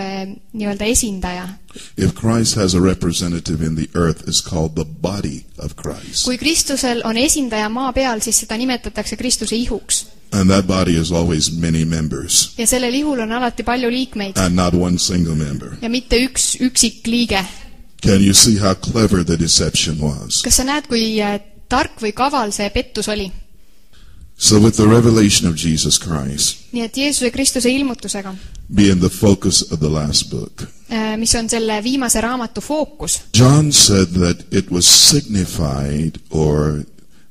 Speaker 2: nii-öelda esindaja.
Speaker 1: If Christ has a representative in the earth, it's called the body of Christ.
Speaker 2: Kui Kristusel on esindaja maa peal, siis seda nimetatakse Kristuse ihuks.
Speaker 1: And that body is always many members
Speaker 2: Ja sellel ihul on alati palju liikmeid
Speaker 1: and not one single member.
Speaker 2: ja mitte üks üksik liige.
Speaker 1: Can you see how clever the deception was?
Speaker 2: Kas sa näed, kui tark või kaval see pettus oli?
Speaker 1: So with the revelation of Jesus Christ
Speaker 2: Nii et Jeesuse Kristuse ilmutusega,
Speaker 1: being the focus of the last book,
Speaker 2: mis on selle viimase raamatu fookus,
Speaker 1: John said that it was signified, or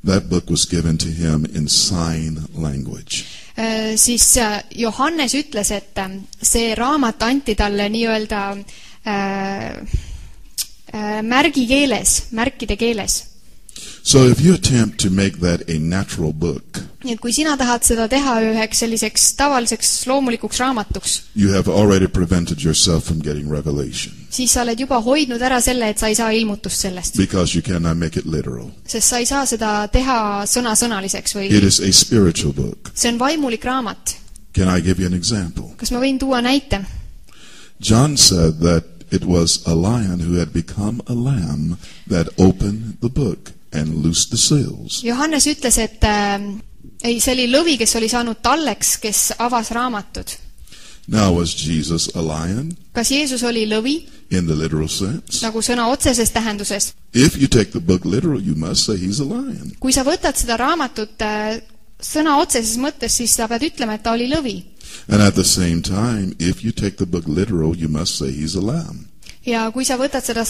Speaker 1: that book was given to him in sign language.
Speaker 2: siis Johannes ütles, et see raamat anti talle nii-öelda märgikeeles, märkide keeles.
Speaker 1: So if you attempt to make that a natural book,
Speaker 2: Nii et kui sina tahad seda teha üheks selliseks tavaliseks loomulikuks raamatuks,
Speaker 1: you have already prevented yourself from getting revelation,
Speaker 2: siis sa oled juba hoidnud ära selle, et sa ei saa ilmutust sellest.
Speaker 1: because you cannot make it literal.
Speaker 2: Sest sa ei saa seda teha sõna-sõnaliseks või
Speaker 1: It is a spiritual book.
Speaker 2: see on vaimulik raamat.
Speaker 1: Can I give you an example?
Speaker 2: Kas ma võin tuua näite?
Speaker 1: John said that it was a lion who had become a lamb that opened the book and loosed the seals.
Speaker 2: Johannes ütles, et see oli lõvi, kes oli saanud talleks, kes avas raamatud.
Speaker 1: Now, was Jesus a lion
Speaker 2: Kas Jeesus oli lõvi,
Speaker 1: in the literal sense?
Speaker 2: nagu sõna otseses tähenduses?
Speaker 1: If you take the book literal, you must say he's a lion.
Speaker 2: Kui sa võtad seda raamatut sõna otseses mõttes, siis sa pead ütlema, et ta oli lõvi.
Speaker 1: And at the same time, if you take the book literal, you must say he's a lamb.
Speaker 2: Ja kui sa võtad seda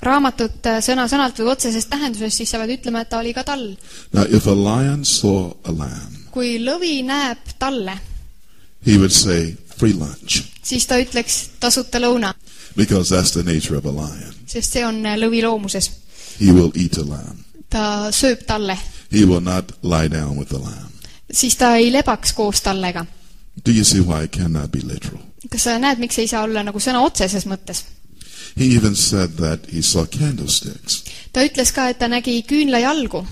Speaker 2: raamatut sõna-sõnalt või otseses tähenduses, siis sa pead ütlema, et ta oli ka tall.
Speaker 1: Now, if a lion saw a lamb,
Speaker 2: Kui lõvi näeb talle,
Speaker 1: he would say free lunch,
Speaker 2: siis ta ütleks tasuta lõuna,
Speaker 1: because that's the nature of a lion.
Speaker 2: sest see on lõvi loomuses.
Speaker 1: He will eat a lamb.
Speaker 2: Ta sööb talle,
Speaker 1: He will not lie down with the lamb.
Speaker 2: siis ta ei lebaks koos tallega.
Speaker 1: Do you see why it cannot be literal?
Speaker 2: Kas sa näed, miks ei saa olla nagu sõna otseses mõttes?
Speaker 1: He even said that he saw candlesticks.
Speaker 2: Ta ütles ka, et ta nägi küünlajalgu.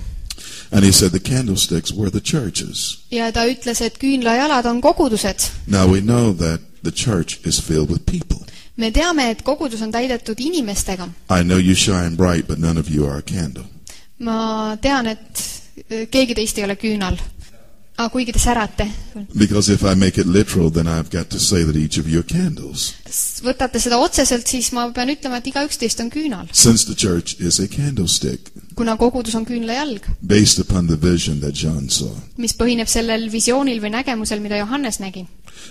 Speaker 1: And he said the candlesticks were the churches.
Speaker 2: Ja ta ütles, et küünlajalad on kogudused.
Speaker 1: Now we know that the church is filled with people.
Speaker 2: Me teame, et kogudus on täidetud inimestega.
Speaker 1: I know you shine bright, but none of you are a candle.
Speaker 2: Ma tean, et keegi teist ei ole küünal. kuigi te särate.
Speaker 1: Because if I make it literal, then I've got to say that each of you are candles.
Speaker 2: Võtate seda otseselt, siis ma pean ütlema, et igaüks teist on küünal.
Speaker 1: Since the church is a candlestick.
Speaker 2: Kuna kogudus on küünlajalg.
Speaker 1: Based upon the vision that John saw.
Speaker 2: Mis põhineb sellel visioonil või nägemusel, mida Johannes nägi.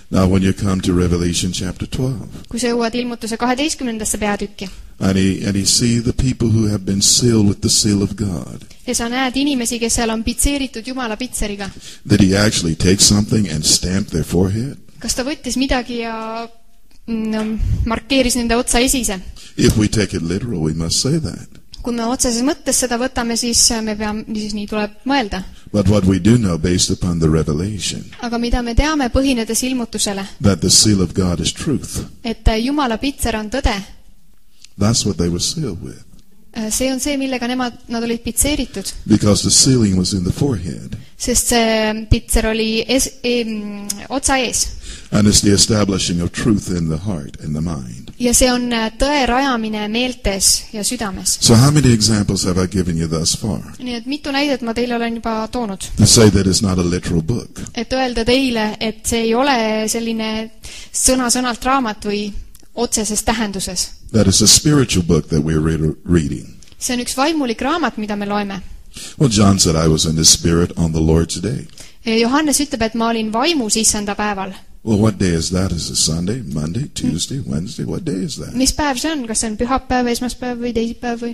Speaker 1: Now when you come to Revelation chapter 12.
Speaker 2: Kui sa jõuad ilmutuse 12. peatükki.
Speaker 1: And he see the people who have been sealed with the seal of God.
Speaker 2: Ja sa näed inimesi, kes seal on pitseeritud Jumala pitseriga.
Speaker 1: Did he actually take something and stamp their forehead?
Speaker 2: Kas ta võttis midagi ja markeeris nende otsa esise?
Speaker 1: If we take it literal, we must say that.
Speaker 2: Kui me otseses mõttes seda võtame, siis me peame, siis nii tuleb mõelda.
Speaker 1: But what we do know based upon the revelation.
Speaker 2: Aga mida me teame põhinedes ilmutusele?
Speaker 1: That the seal of God is truth.
Speaker 2: Et Jumala pitser on tõde.
Speaker 1: That's what they were sealed with.
Speaker 2: See on see, millega nad olid pitseeritud.
Speaker 1: Because the sealing was in the forehead.
Speaker 2: Sest see pitser oli otsa ees.
Speaker 1: And it's the establishing of truth in the heart and the mind.
Speaker 2: Ja see on tõe rajamine meeltes ja südames.
Speaker 1: So how many examples have I given you thus far?
Speaker 2: Nii et mitu näidet ma teile olen juba toonud.
Speaker 1: To say that it's not a literal book.
Speaker 2: Et öelda teile, et see ei ole selline sõna-sõnalt raamat või otseses tähenduses.
Speaker 1: That is a spiritual book that we're reading.
Speaker 2: See on üks vaimulik raamat, mida me loeme.
Speaker 1: Well, John said, I was in the spirit on the Lord's day.
Speaker 2: Johannes ütleb, et ma olin vaimus issanda päeval.
Speaker 1: Well, what day is that? Is it Sunday, Monday, Tuesday, Wednesday? What day is that?
Speaker 2: Mis päev see on? Kas see on pühapäev, esmaspäev või teisipäev või?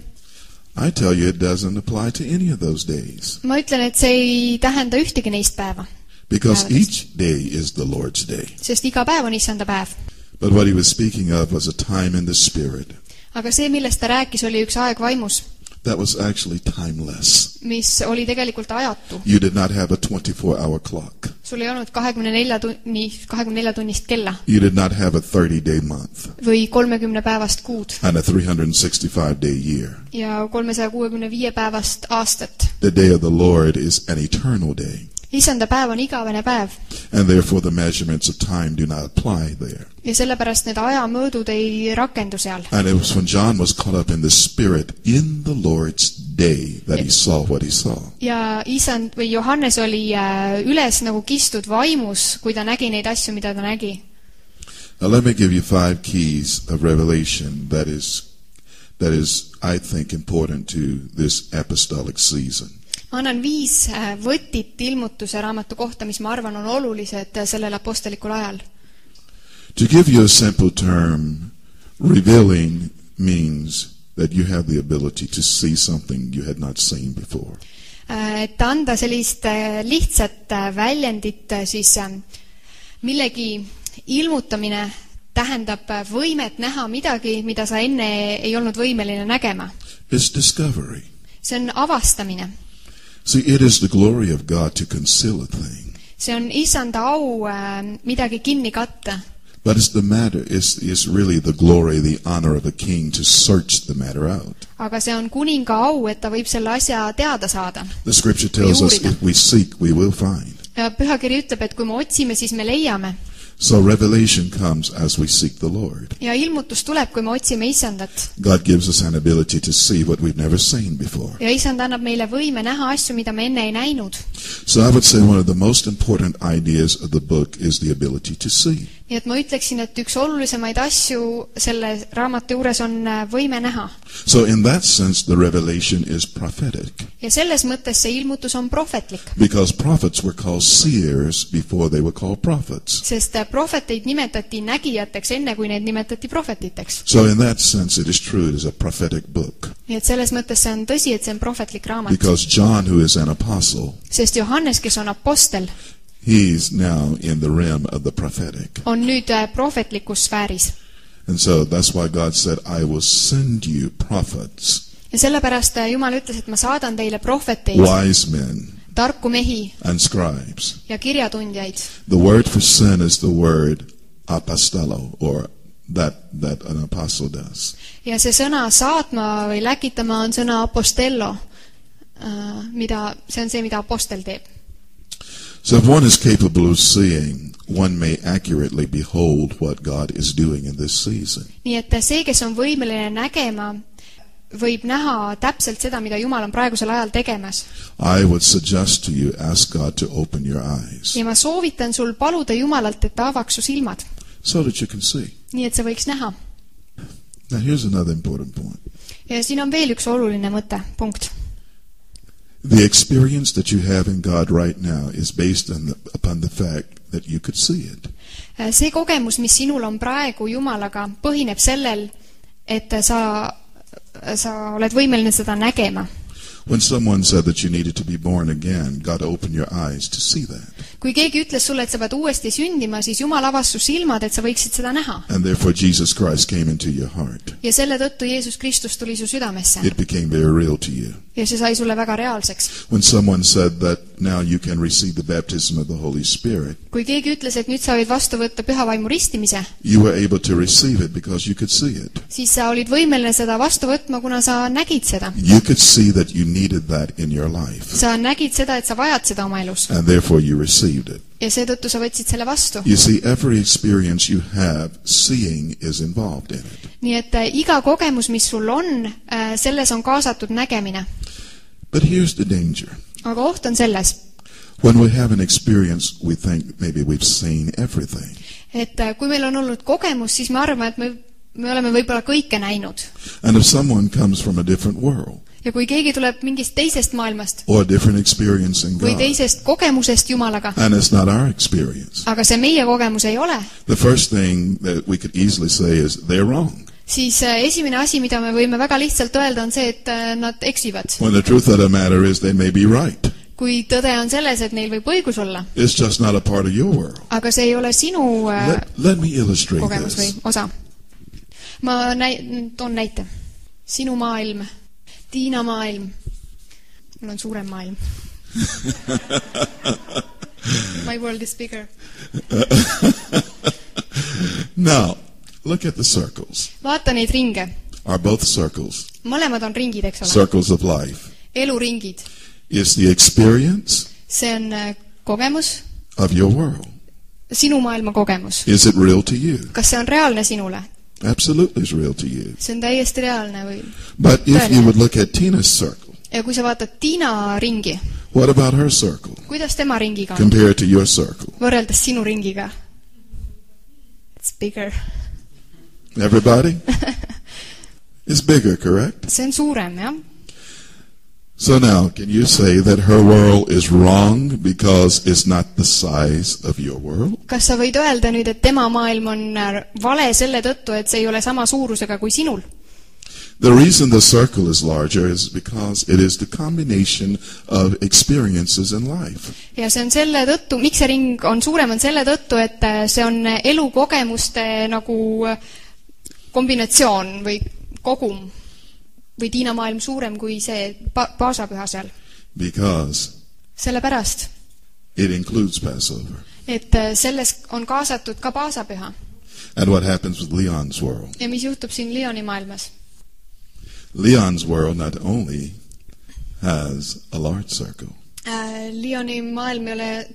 Speaker 1: I tell you, it doesn't apply to any of those days.
Speaker 2: Ma ütlen, et see ei tähenda ühtegi neist päeva.
Speaker 1: Because each day is the Lord's day.
Speaker 2: Sest iga päev on issanda päev.
Speaker 1: But what he was speaking of was a time in the spirit.
Speaker 2: Aga see, millest ta rääkis, oli üks aeg vaimus.
Speaker 1: That was actually timeless.
Speaker 2: Mis oli tegelikult ajatu.
Speaker 1: You did not have a 24-hour clock.
Speaker 2: Sul ei olnud 24 tunnist kella.
Speaker 1: You did not have a 30-day month.
Speaker 2: Või 30 päevast kuud.
Speaker 1: And a 365-day year.
Speaker 2: Ja 365 päevast aastat.
Speaker 1: The day of the Lord is an eternal day.
Speaker 2: Issanda päev on igavene päev.
Speaker 1: And therefore the measurements of time do not apply there.
Speaker 2: Ja sellepärast need ajamõõdud ei rakendu seal.
Speaker 1: And it was when John was caught up in the spirit in the Lord's day that he saw what he saw.
Speaker 2: Ja Isand või Johannes oli üles nagu kistud vaimus, kui ta nägi neid asju, mida ta nägi.
Speaker 1: Now let me give you 5 keys of revelation that is, I think, important to this apostolic season.
Speaker 2: Ma annan 5 võtit ilmutuse raamatu kohta, mis ma arvan on olulised sellel apostolikul ajal.
Speaker 1: To give you a simple term, revealing means that you have the ability to see something you had not seen before.
Speaker 2: Et anda sellist lihtsat väljendit, siis millegi ilmutamine tähendab võimet näha midagi, mida sa enne ei olnud võimeline nägema.
Speaker 1: It's discovery.
Speaker 2: See on avastamine.
Speaker 1: See, it is the glory of God to conceal a thing.
Speaker 2: See on issanda au midagi kinni katta.
Speaker 1: But it's the matter, it's really the glory, the honor of a king to search the matter out.
Speaker 2: Aga see on kuninga au, et ta võib selle asja teada saada.
Speaker 1: The scripture tells us if we seek, we will find.
Speaker 2: Ja pühakiri ütleb, et kui me otsime, siis me leiame.
Speaker 1: So revelation comes as we seek the Lord.
Speaker 2: Ja ilmutus tuleb, kui me otsime issandat.
Speaker 1: God gives us an ability to see what we've never seen before.
Speaker 2: Ja issand annab meile võime näha asju, mida me enne ei näinud.
Speaker 1: So I would say one of the most important ideas of the book is the ability to see.
Speaker 2: Nii et ma ütleksin, et üks olulisemaid asju selle raamatu juures on võime näha.
Speaker 1: So in that sense, the revelation is prophetic.
Speaker 2: Ja selles mõttes see ilmutus on prohvetlik.
Speaker 1: Because prophets were called seers before they were called prophets.
Speaker 2: Sest prohveteid nimetati nägijateks enne, kui neid nimetati prohvetiteks.
Speaker 1: So in that sense, it is true, it is a prophetic book.
Speaker 2: Nii et selles mõttes see on tõsi, et see on prohvetlik raamat.
Speaker 1: Because John, who is an apostle,
Speaker 2: sest Johannes, kes on apostel,
Speaker 1: he's now in the realm of the prophetic.
Speaker 2: On nüüd prohvetlikus sfääris.
Speaker 1: And so that's why God said, I will send you prophets.
Speaker 2: Ja sellepärast Jumal ütles, et ma saadan teile prohveteid.
Speaker 1: Wise men.
Speaker 2: Tarku mehi.
Speaker 1: And scribes.
Speaker 2: Ja kirjatundjaid.
Speaker 1: The word for sin is the word apostolo, or that an apostle does.
Speaker 2: Ja see sõna saatma või läkitama on sõna apostello. See on see, mida apostel teeb.
Speaker 1: So if one is capable of seeing, one may accurately behold what God is doing in this season.
Speaker 2: Nii et see, kes on võimeline nägema, võib näha täpselt seda, mida Jumal on praegusel ajal tegemas.
Speaker 1: I would suggest to you, ask God to open your eyes
Speaker 2: Ja ma soovitan sul paluda Jumalalt, et ta avaks su silmad,
Speaker 1: so that you can see.
Speaker 2: nii et sa võiks näha.
Speaker 1: Now here's another important point.
Speaker 2: Ja siin on veel üks oluline mõte, punkt.
Speaker 1: The experience that you have in God right now is based upon the fact that you could see it.
Speaker 2: See kogemus, mis sinul on praegu Jumalaga, põhineb sellel, et sa oled võimeline seda nägema.
Speaker 1: When someone said that you needed to be born again, God opened your eyes to see that.
Speaker 2: Kui keegi ütles sulle, et sa pead uuesti sündima, siis Jumal avas su silmad, et sa võiksid seda näha.
Speaker 1: And therefore Jesus Christ came into your heart.
Speaker 2: Ja selle tõttu Jeesus Kristus tuli su südamesse.
Speaker 1: It became very real to you.
Speaker 2: Ja see sai sulle väga reaalseks.
Speaker 1: When someone said that now you can receive the baptism of the Holy Spirit,
Speaker 2: kui keegi ütles, et nüüd sa võid vastu võtta püha vaimu ristimise,
Speaker 1: you were able to receive it because you could see it.
Speaker 2: siis sa olid võimeline seda vastu võtma, kuna sa nägid seda.
Speaker 1: You could see that you needed that in your life.
Speaker 2: Sa nägid seda, et sa vajad seda oma elus.
Speaker 1: And therefore you received it.
Speaker 2: Ja seetõttu sa võtsid selle vastu.
Speaker 1: You see, every experience you have, seeing is involved in it.
Speaker 2: Nii et iga kogemus, mis sul on, selles on kaasatud nägemine.
Speaker 1: But here's the danger.
Speaker 2: Aga oht on selles.
Speaker 1: When we have an experience, we think maybe we've seen everything.
Speaker 2: Et kui meil on olnud kogemus, siis me arvame, et me oleme võib-olla kõike näinud.
Speaker 1: And if someone comes from a different world,
Speaker 2: ja kui keegi tuleb mingist teisest maailmast,
Speaker 1: or a different experience in
Speaker 2: või
Speaker 1: God,
Speaker 2: teisest kogemusest Jumalaga,
Speaker 1: and it's not our experience,
Speaker 2: aga see meie kogemus ei ole,
Speaker 1: the first thing that we could easily say is they're wrong.
Speaker 2: siis esimene asi, mida me võime väga lihtsalt öelda, on see, et nad eksivad.
Speaker 1: When the truth of the matter is they may be right.
Speaker 2: Kui tõde on selles, et neil võib õigus olla.
Speaker 1: It's just not a part of your world.
Speaker 2: Aga see ei ole sinu
Speaker 1: Let me illustrate
Speaker 2: kogemus või
Speaker 1: this.
Speaker 2: osa. Ma toon näite. Sinu maailm, Tiina maailm. Mul on suurem maailm. My world is bigger.
Speaker 1: Now, look at the circles.
Speaker 2: Vaata neid ringe.
Speaker 1: Are both circles?
Speaker 2: Mõlemad on ringid, eks ole.
Speaker 1: Circles of life.
Speaker 2: Eluringid.
Speaker 1: Is the experience
Speaker 2: See on kogemus,
Speaker 1: of your world.
Speaker 2: sinu maailma kogemus.
Speaker 1: Is it real to you?
Speaker 2: Kas see on reaalne sinule?
Speaker 1: Absolutely is real to you.
Speaker 2: See on täiesti reaalne või?
Speaker 1: But if you would look at Tina's circle,
Speaker 2: Ja kui sa vaatad Tiina ringi,
Speaker 1: what about her circle
Speaker 2: kuidas tema ringiga on?
Speaker 1: compared to your circle?
Speaker 2: Võrreldes sinu ringiga. It's bigger.
Speaker 1: Everybody? It's bigger, correct?
Speaker 2: See on suurem, jah?
Speaker 1: So now, can you say that her world is wrong because it's not the size of your world?
Speaker 2: Kas sa võid öelda nüüd, et tema maailm on vale selle tõttu, et see ei ole sama suurusega kui sinul?
Speaker 1: The reason the circle is larger is because it is the combination of experiences in life.
Speaker 2: Ja see on selle tõttu, miks see ring on suurem, on selle tõttu, et see on elukogemuste nagu kombinatsioon või kogum. Või Tiina maailm suurem kui see paasapüha seal.
Speaker 1: Because
Speaker 2: Sellepärast,
Speaker 1: it includes Passover.
Speaker 2: et selles on kaasatud ka paasapüha.
Speaker 1: And what happens with Leon's world?
Speaker 2: Ja mis juhtub siin Leoni maailmas?
Speaker 1: Leon's world not only has a large circle,
Speaker 2: Leoni maailm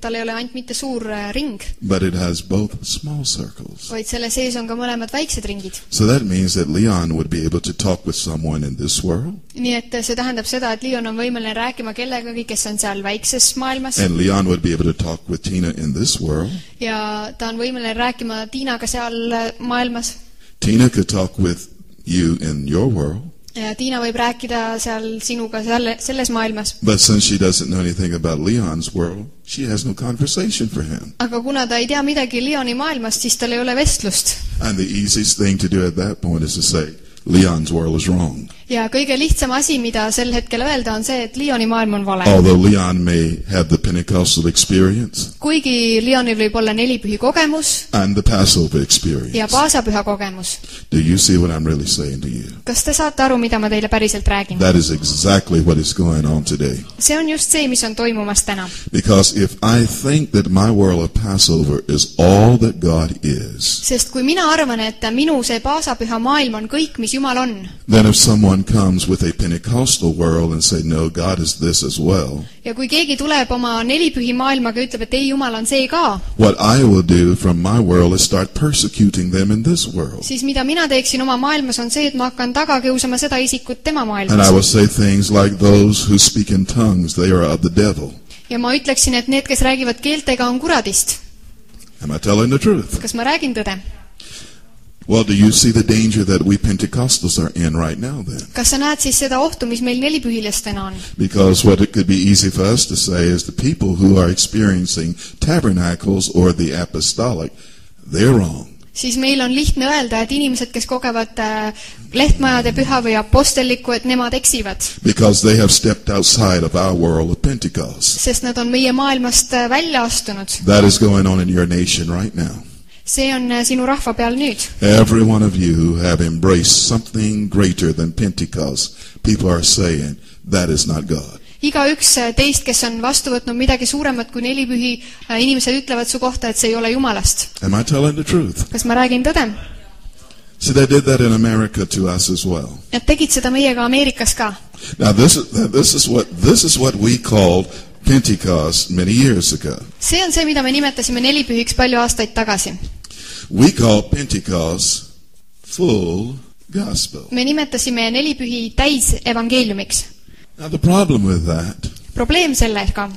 Speaker 2: tal ei ole ainult mitte suur ring,
Speaker 1: but it has both small circles.
Speaker 2: vaid selle sees on ka mõlemad väiksed ringid.
Speaker 1: So that means that Leon would be able to talk with someone in this world,
Speaker 2: Nii et see tähendab seda, et Leon on võimeline rääkima kellegagi, kes on seal väikses maailmas,
Speaker 1: and Leon would be able to talk with Tina in this world.
Speaker 2: ja ta on võimeline rääkima Tiinaga seal maailmas.
Speaker 1: Tina could talk with you in your world.
Speaker 2: Ja Tiina võib rääkida seal sinuga selles maailmas.
Speaker 1: But since she doesn't know anything about Leon's world, she has no conversation for him.
Speaker 2: Aga kuna ta ei tea midagi Leoni maailmast, siis tal ei ole vestlust.
Speaker 1: And the easiest thing to do at that point is to say, Leon's world is wrong.
Speaker 2: Ja kõige lihtsam asi, mida sel hetkel öelda, on see, et Leoni maailm on vale.
Speaker 1: Although Leon may have the Pentecostal experience
Speaker 2: Kuigi Leonil võib olla nelipühi kogemus
Speaker 1: and the Passover experience.
Speaker 2: ja paasapüha kogemus.
Speaker 1: Do you see what I'm really saying to you?
Speaker 2: Kas te saate aru, mida ma teile päriselt räägin?
Speaker 1: That is exactly what is going on today.
Speaker 2: See on just see, mis on toimumas täna.
Speaker 1: Because if I think that my world of Passover is all that God is,
Speaker 2: Sest kui mina arvan, et minu see paasapüha maailm on kõik, mis Jumal on,
Speaker 1: then if someone someone comes with a Pentecostal world and say, no, God is this as well,
Speaker 2: ja kui keegi tuleb oma nelipühi maailmaga ja ütleb, et ei, Jumal on see ka,
Speaker 1: what I will do from my world is start persecuting them in this world.
Speaker 2: siis mida mina teeksin oma maailmas on see, et ma hakkan taga kiusama seda isikut tema
Speaker 1: And I
Speaker 2: maailmas.
Speaker 1: will say things like those who speak in tongues, they are of the devil.
Speaker 2: Ja ma ütleksin, et need, kes räägivad keeltega, on kuradist.
Speaker 1: Am I telling the truth?
Speaker 2: Kas ma räägin tõde?
Speaker 1: Well, do you see the danger that we Pentecostals are in right now then?
Speaker 2: Kas sa näed siis seda ohtu, mis meil nelipühilastena on?
Speaker 1: Because what it could be easy for us to say is the people who are experiencing tabernacles or the apostolic, they're wrong.
Speaker 2: Siis meil on lihtne öelda, et inimesed, kes kogevad lehtmajade püha või apostellikku, et nemad eksivad.
Speaker 1: Because they have stepped outside of our world of Pentecost.
Speaker 2: Sest nad on meie maailmast välja astunud.
Speaker 1: That is going on in your nation right now.
Speaker 2: See on sinu rahva peal nüüd.
Speaker 1: Every one of you who have embraced something greater than Pentecost, people are saying that is not God.
Speaker 2: Igaüks teist, kes on vastu võtnud midagi suuremat kui nelipühi, inimesed ütlevad su kohta, et see ei ole Jumalast.
Speaker 1: Am I telling the truth?
Speaker 2: Kas ma räägin tõde?
Speaker 1: See, they did that in America to us as well.
Speaker 2: Nad tegid seda meiega Ameerikas ka.
Speaker 1: Now this is what we called Pentecost many years ago.
Speaker 2: See on see, mida me nimetasime nelipühiks palju aastaid tagasi.
Speaker 1: We call Pentecost full gospel.
Speaker 2: Me nimetasime nelipühi täis evangeeliumiks.
Speaker 1: Now the problem with that
Speaker 2: Probleem sellega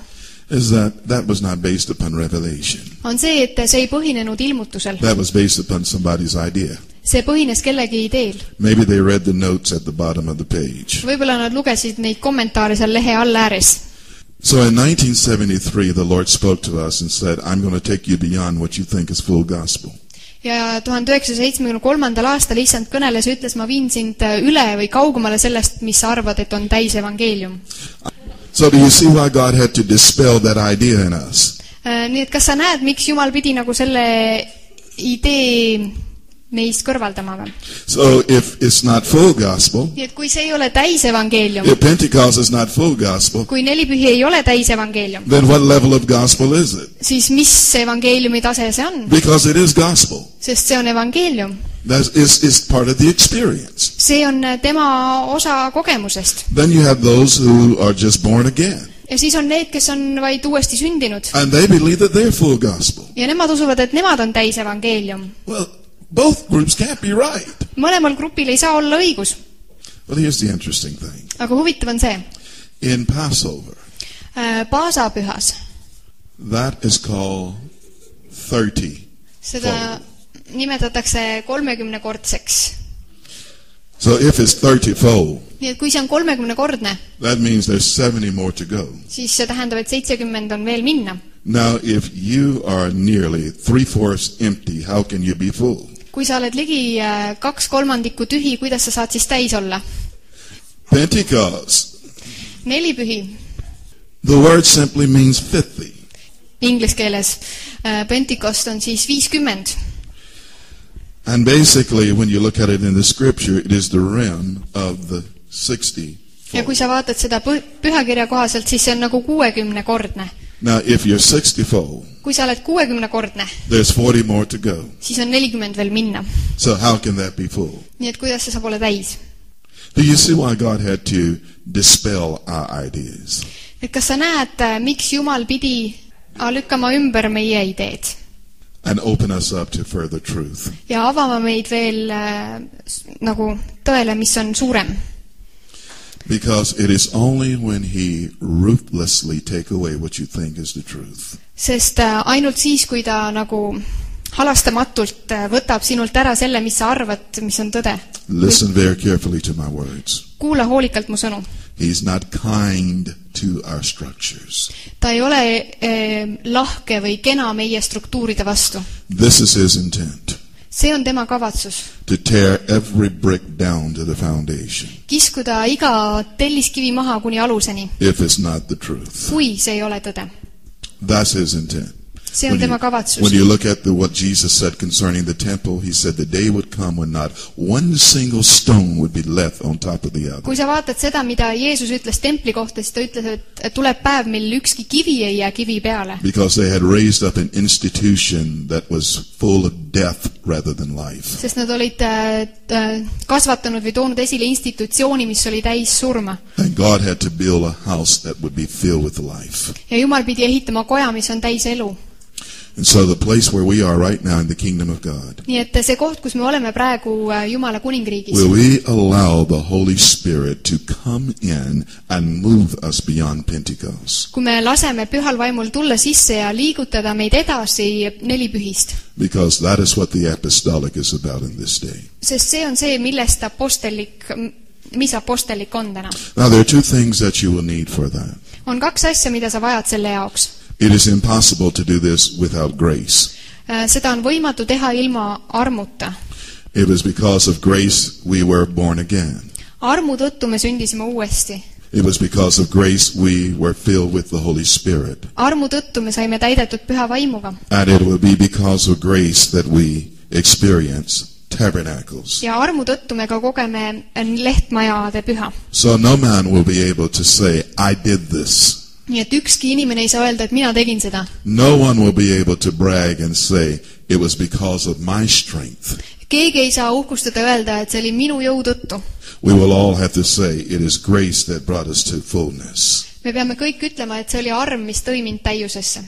Speaker 1: is that was not based upon revelation.
Speaker 2: on see, et see ei põhinenud ilmutusel.
Speaker 1: That was based upon somebody's idea.
Speaker 2: See põhines kellegi ideel.
Speaker 1: Maybe they read the notes at the bottom of the page.
Speaker 2: Võib-olla nad lugesid neid kommentaare seal lehe all ääres.
Speaker 1: So in 1973 the Lord spoke to us and said, I'm going to take you beyond what you think is full gospel.
Speaker 2: Ja 1973. aastal issand kõneles ja ütles, ma viin sind üle või kaugemale sellest, mis sa arvad, et on täis evangeelium.
Speaker 1: So do you see why God had to dispel that idea in us?
Speaker 2: Nii et kas sa näed, miks Jumal pidi nagu selle idee meist kõrvaldama või?
Speaker 1: So if it's not full gospel,
Speaker 2: Nii et kui see ei ole täis evangeelium,
Speaker 1: if Pentecost is not full gospel,
Speaker 2: kui nelipühi ei ole täis evangeelium,
Speaker 1: then what level of gospel is it?
Speaker 2: siis mis evangeeliumi tase see on?
Speaker 1: Because it is gospel.
Speaker 2: Sest see on evangeelium.
Speaker 1: That is part of the experience.
Speaker 2: See on tema osa kogemusest.
Speaker 1: Then you have those who are just born again.
Speaker 2: Ja siis on need, kes on vaid uuesti sündinud.
Speaker 1: And they believe that they're full gospel.
Speaker 2: Ja nemad usuvad, et nemad on täis evangeelium.
Speaker 1: Well, both groups can't be right.
Speaker 2: Mõlemal grupil ei saa olla õigus.
Speaker 1: Well, here's the interesting thing.
Speaker 2: Aga huvitav on see.
Speaker 1: In Passover,
Speaker 2: Paasapühas.
Speaker 1: that is called 30.
Speaker 2: Seda nimetatakse 30-kordseks.
Speaker 1: So if it's 30-fold,
Speaker 2: Nii et kui see on 30-kordne,
Speaker 1: that means there's 70 more to go.
Speaker 2: siis see tähendab, et 70 on veel minna.
Speaker 1: Now, if you are nearly 3/4 empty, how can you be full?
Speaker 2: Kui sa oled ligi 2/3 tühi, kuidas sa saad siis täis olla?
Speaker 1: Pentecost,
Speaker 2: Nelipühi
Speaker 1: the word simply means 50.
Speaker 2: inglise keeles. Pentecost on siis 50.
Speaker 1: And basically, when you look at it in the scripture, it is the rim of the 60.
Speaker 2: Ja kui sa vaatad seda pühakirja kohaselt, siis see on nagu 60-kordne.
Speaker 1: Now, if you're 60-fold,
Speaker 2: Kui sa oled 60-kordne,
Speaker 1: there's 40 more to go.
Speaker 2: siis on 40 veel minna.
Speaker 1: So how can that be full?
Speaker 2: Nii et kuidas see saab olla täis?
Speaker 1: Do you see why God had to dispel our ideas?
Speaker 2: Et kas sa näed, miks Jumal pidi lükkama ümber meie ideed?
Speaker 1: And open us up to further truth.
Speaker 2: Ja avama meid veel nagu tõele, mis on suurem.
Speaker 1: Because it is only when He ruthlessly take away what you think is the truth.
Speaker 2: Sest ainult siis, kui ta nagu halastamatult võtab sinult ära selle, mis sa arvad, mis on tõde.
Speaker 1: Listen very carefully to my words.
Speaker 2: Kuula hoolikalt mu sõnu.
Speaker 1: He's not kind to our structures.
Speaker 2: Ta ei ole lahke või kena meie struktuuride vastu.
Speaker 1: This is His intent.
Speaker 2: See on tema kavatsus.
Speaker 1: To tear every brick down to the foundation.
Speaker 2: Kiskuda iga telliskivi maha kuni aluseni.
Speaker 1: If it's not the truth.
Speaker 2: Kui see ei ole tõde.
Speaker 1: That's His intent.
Speaker 2: See on tema kavatsus.
Speaker 1: When you look at what Jesus said concerning the temple, he said the day would come when not one single stone would be left on top of the other.
Speaker 2: Kui sa vaatad seda, mida Jeesus ütles templi kohta, siis ta ütles, et tuleb päev, mil ükski kivi ei jää kivi peale.
Speaker 1: Because they had raised up an institution that was full of death rather than life.
Speaker 2: Sest nad olid kasvatanud või toonud esile institutsiooni, mis oli täis surma.
Speaker 1: And God had to build a house that would be filled with life.
Speaker 2: Ja Jumal pidi ehitama koja, mis on täis elu.
Speaker 1: And so the place where we are right now in the kingdom of God,
Speaker 2: Nii et see koht, kus me oleme praegu Jumala kuningriigis,
Speaker 1: will we allow the Holy Spirit to come in and move us beyond Pentecost?
Speaker 2: kui me laseme pühal vaimul tulla sisse ja liigutada meid edasi nelipühist.
Speaker 1: Because that is what the apostolic is about in this day.
Speaker 2: Sest see on see, millest mis apostellik on täna.
Speaker 1: Now there are two things that you will need for that.
Speaker 2: On kaks asja, mida sa vajad selle jaoks.
Speaker 1: It is impossible to do this without grace.
Speaker 2: Seda on võimatu teha ilma armuta.
Speaker 1: It was because of grace we were born again.
Speaker 2: Armu tõttu me sündisime uuesti.
Speaker 1: It was because of grace we were filled with the Holy Spirit.
Speaker 2: Armu tõttu me saime täidetud püha vaimuga.
Speaker 1: And it will be because of grace that we experience tabernacles.
Speaker 2: Ja armu tõttu me ka kogeme lehtmajade püha.
Speaker 1: So no man will be able to say, I did this.
Speaker 2: Nii et ükski inimene ei saa öelda, et mina tegin seda.
Speaker 1: No one will be able to brag and say, it was because of my strength.
Speaker 2: Keegi ei saa uhkustada öelda, et see oli minu jõu tõttu.
Speaker 1: We will all have to say, it is grace that brought us to fullness.
Speaker 2: Me peame kõik ütlema, et see oli arm, mis tõi mind täiusesse.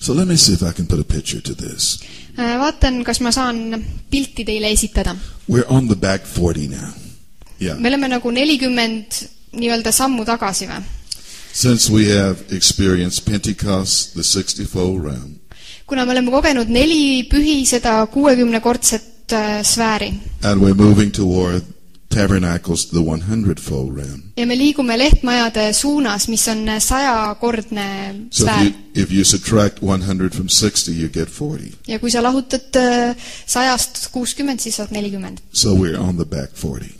Speaker 1: So let me see if I can put a picture to this.
Speaker 2: Vaatan, kas ma saan pilti teile esitada.
Speaker 1: We're on the back 40 now. Yeah.
Speaker 2: Me oleme nagu 40 nii-öelda sammu tagasi või?
Speaker 1: Since we have experienced Pentecost, the 60-fold realm.
Speaker 2: Kuna me oleme kogenud 4 pühi, seda 60-kordset sfääri.
Speaker 1: And we're moving toward tabernacles, the 100-fold realm.
Speaker 2: Ja me liigume lehtmajade suunas, mis on 100-kordne sfäär.
Speaker 1: So if you subtract 100 from 60, you get 40.
Speaker 2: Ja kui sa lahutad 100-st 60, siis saad 40.
Speaker 1: So we're on the back 40.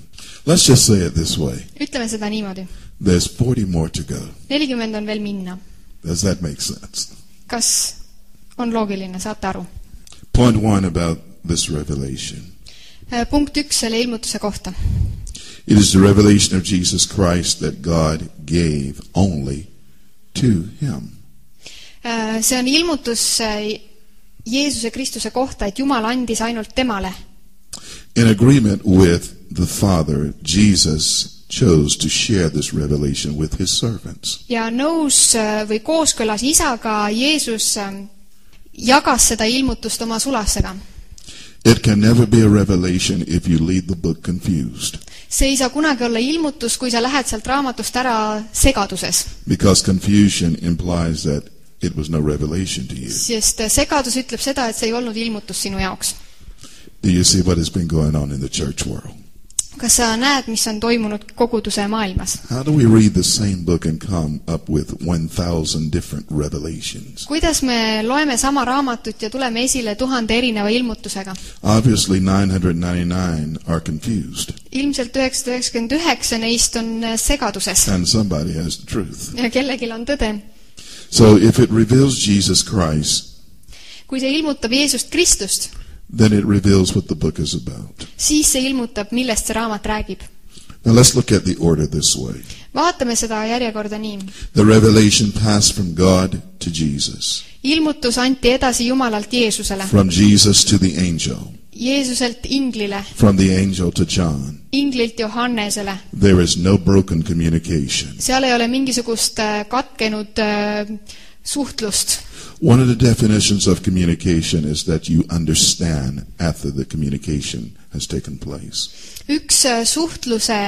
Speaker 1: Let's just say it this way.
Speaker 2: Ütleme seda niimoodi.
Speaker 1: There's 40 more to go.
Speaker 2: 40 on veel minna.
Speaker 1: Does that make sense?
Speaker 2: Kas on loogiline, saate aru?
Speaker 1: Point 1 about this revelation.
Speaker 2: Punkt 1 selle ilmutuse kohta.
Speaker 1: It is the revelation of Jesus Christ that God gave only to him.
Speaker 2: See on ilmutus Jeesuse Kristuse kohta, et Jumal andis ainult temale.
Speaker 1: In agreement with the Father, Jesus chose to share this revelation with his servants.
Speaker 2: Ja nõus või kooskõlas isaga Jeesus jagas seda ilmutust oma sulasega.
Speaker 1: It can never be a revelation if you leave the book confused.
Speaker 2: See ei saa kunagi olla ilmutus, kui sa lähed sealt raamatust ära segaduses.
Speaker 1: Because confusion implies that it was no revelation to you.
Speaker 2: Sest segadus ütleb seda, et see ei olnud ilmutus sinu jaoks.
Speaker 1: Do you see what has been going on in the church world?
Speaker 2: Kas sa näed, mis on toimunud koguduse maailmas?
Speaker 1: How do we read the same book and come up with 1,000 different revelations?
Speaker 2: Kuidas me loeme sama raamatut ja tuleme esile 1000 erineva ilmutusega?
Speaker 1: Obviously 999 are confused.
Speaker 2: Ilmselt 999 neist on segaduses.
Speaker 1: And somebody has the truth.
Speaker 2: Ja kellegil on tõde.
Speaker 1: So if it reveals Jesus Christ,
Speaker 2: kui see ilmutab Jeesust Kristust,
Speaker 1: then it reveals what the book is about.
Speaker 2: Siis see ilmutab, millest see raamat räägib.
Speaker 1: Now let's look at the order this way.
Speaker 2: Vaatame seda järjekorda nii.
Speaker 1: The revelation passed from God to Jesus.
Speaker 2: Ilmutus anti edasi Jumalalt Jeesusele.
Speaker 1: From Jesus to the angel.
Speaker 2: Jeesuselt inglile.
Speaker 1: From the angel to John.
Speaker 2: Inglilt Johannesele.
Speaker 1: There is no broken communication.
Speaker 2: Seal ei ole mingisugust katkenud suhtlust.
Speaker 1: One of the definitions of communication is that you understand after the communication has taken place.
Speaker 2: Üks suhtluse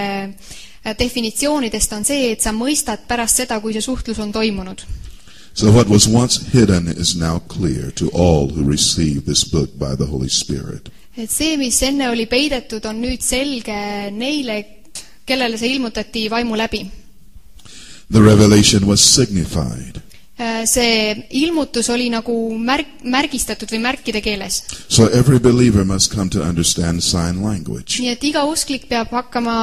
Speaker 2: definitsioonidest on see, et sa mõistad pärast seda, kui see suhtlus on toimunud.
Speaker 1: So what was once hidden is now clear to all who receive this book by the Holy Spirit.
Speaker 2: Et see, mis enne oli peidetud, on nüüd selge neile, kellele see ilmutati vaimu läbi.
Speaker 1: The revelation was signified.
Speaker 2: see ilmutus oli nagu märgistatud või märkide keeles.
Speaker 1: So every believer must come to understand sign language
Speaker 2: Nii et iga usklik peab hakkama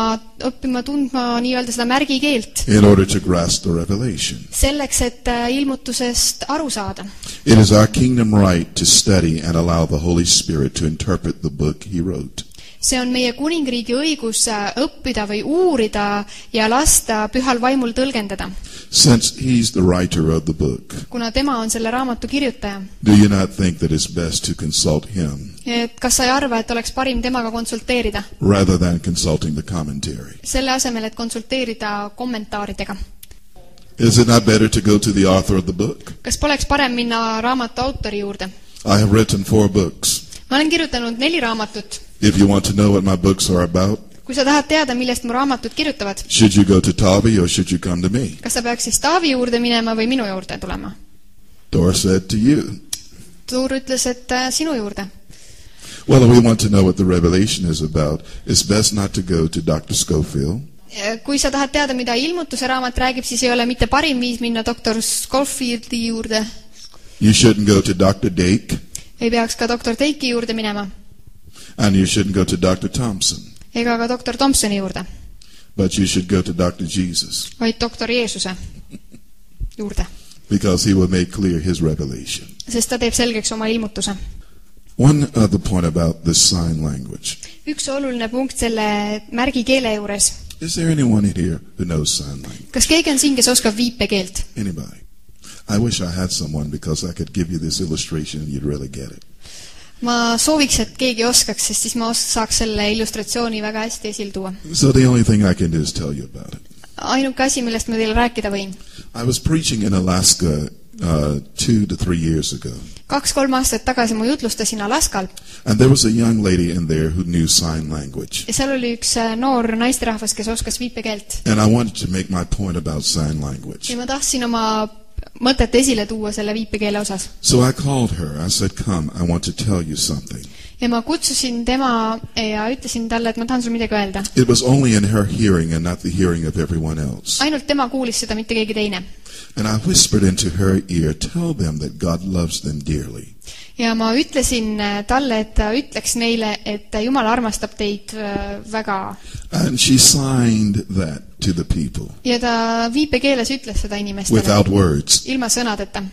Speaker 2: õppima tundma nii-öelda seda märgikeelt.
Speaker 1: in order to grasp the revelation.
Speaker 2: Selleks, et ilmutusest aru saada.
Speaker 1: It is our kingdom right to study and allow the Holy Spirit to interpret the book he wrote.
Speaker 2: See on meie kuningriigi õigus õppida või uurida ja lasta pühal vaimul tõlgendada.
Speaker 1: Since he's the writer of the book,
Speaker 2: Kuna tema on selle raamatu kirjutaja.
Speaker 1: do you not think that it's best to consult him
Speaker 2: Et kas sa ei arva, et oleks parim temaga konsulteerida?
Speaker 1: rather than consulting the commentary?
Speaker 2: Selle asemel, et konsulteerida kommentaaridega.
Speaker 1: Is it not better to go to the author of the book?
Speaker 2: Kas poleks parem minna raamatu autori juurde?
Speaker 1: I have written 4 books.
Speaker 2: Ma olen kirjutanud 4 raamatut.
Speaker 1: If you want to know what my books are about,
Speaker 2: Kui sa tahad teada, millest mu raamatud kirjutavad,
Speaker 1: should you go to Tavi or should you come to me?
Speaker 2: kas sa peaks siis Taavi juurde minema või minu juurde tulema?
Speaker 1: Dora said to you.
Speaker 2: Tuur ütles, et sinu juurde.
Speaker 1: Well, if we want to know what the revelation is about, it's best not to go to Dr. Schofield.
Speaker 2: Kui sa tahad teada, mida ilmutuse raamat räägib, siis ei ole mitte parim viis minna doktor Schofieldi juurde.
Speaker 1: You shouldn't go to Dr. Dake.
Speaker 2: Ei peaks ka doktor Teiki juurde minema.
Speaker 1: And you shouldn't go to Dr. Thompson.
Speaker 2: Ega ka doktor Thompsoni juurde.
Speaker 1: But you should go to Dr. Jesus.
Speaker 2: Vaid doktor Jeesuse juurde.
Speaker 1: Because he will make clear his revelation.
Speaker 2: Sest ta teeb selgeks oma ilmutuse.
Speaker 1: One other point about this sign language.
Speaker 2: Üks oluline punkt selle märgikeele juures.
Speaker 1: Is there anyone in here who knows sign language?
Speaker 2: Kas keegi on siin, kes oskab viipekeelt?
Speaker 1: Anybody? I wish I had someone because I could give you this illustration and you'd really get it.
Speaker 2: Ma sooviks, et keegi oskaks, sest siis ma saaks selle illustratsiooni väga hästi esil tuua.
Speaker 1: So the only thing I can do is tell you about it.
Speaker 2: Ainuke asi, millest ma teile rääkida võin.
Speaker 1: I was preaching in Alaska 2 to 3 years ago.
Speaker 2: 2-3 aastat tagasi ma jutlustasin Alaskal.
Speaker 1: And there was a young lady in there who knew sign language.
Speaker 2: Ja seal oli üks noor naisterahvas, kes oskas viipekeelt.
Speaker 1: And I wanted to make my point about sign language.
Speaker 2: Ja ma tahtsin oma mõtet esile tuua selle viipekeele osas.
Speaker 1: So I called her. I said, come, I want to tell you something.
Speaker 2: Ja ma kutsusin tema ja ütlesin talle, et ma tahan sulle midagi öelda.
Speaker 1: It was only in her hearing and not the hearing of everyone else.
Speaker 2: Ainult tema kuulis seda, mitte keegi teine.
Speaker 1: And I whispered into her ear, tell them that God loves them dearly.
Speaker 2: Ja ma ütlesin talle, et ta ütleks neile, et Jumal armastab teid väga.
Speaker 1: And she signed that to the people.
Speaker 2: Ja ta viipekeeles ütles seda inimestele.
Speaker 1: Without words.
Speaker 2: Ilma sõnadeta.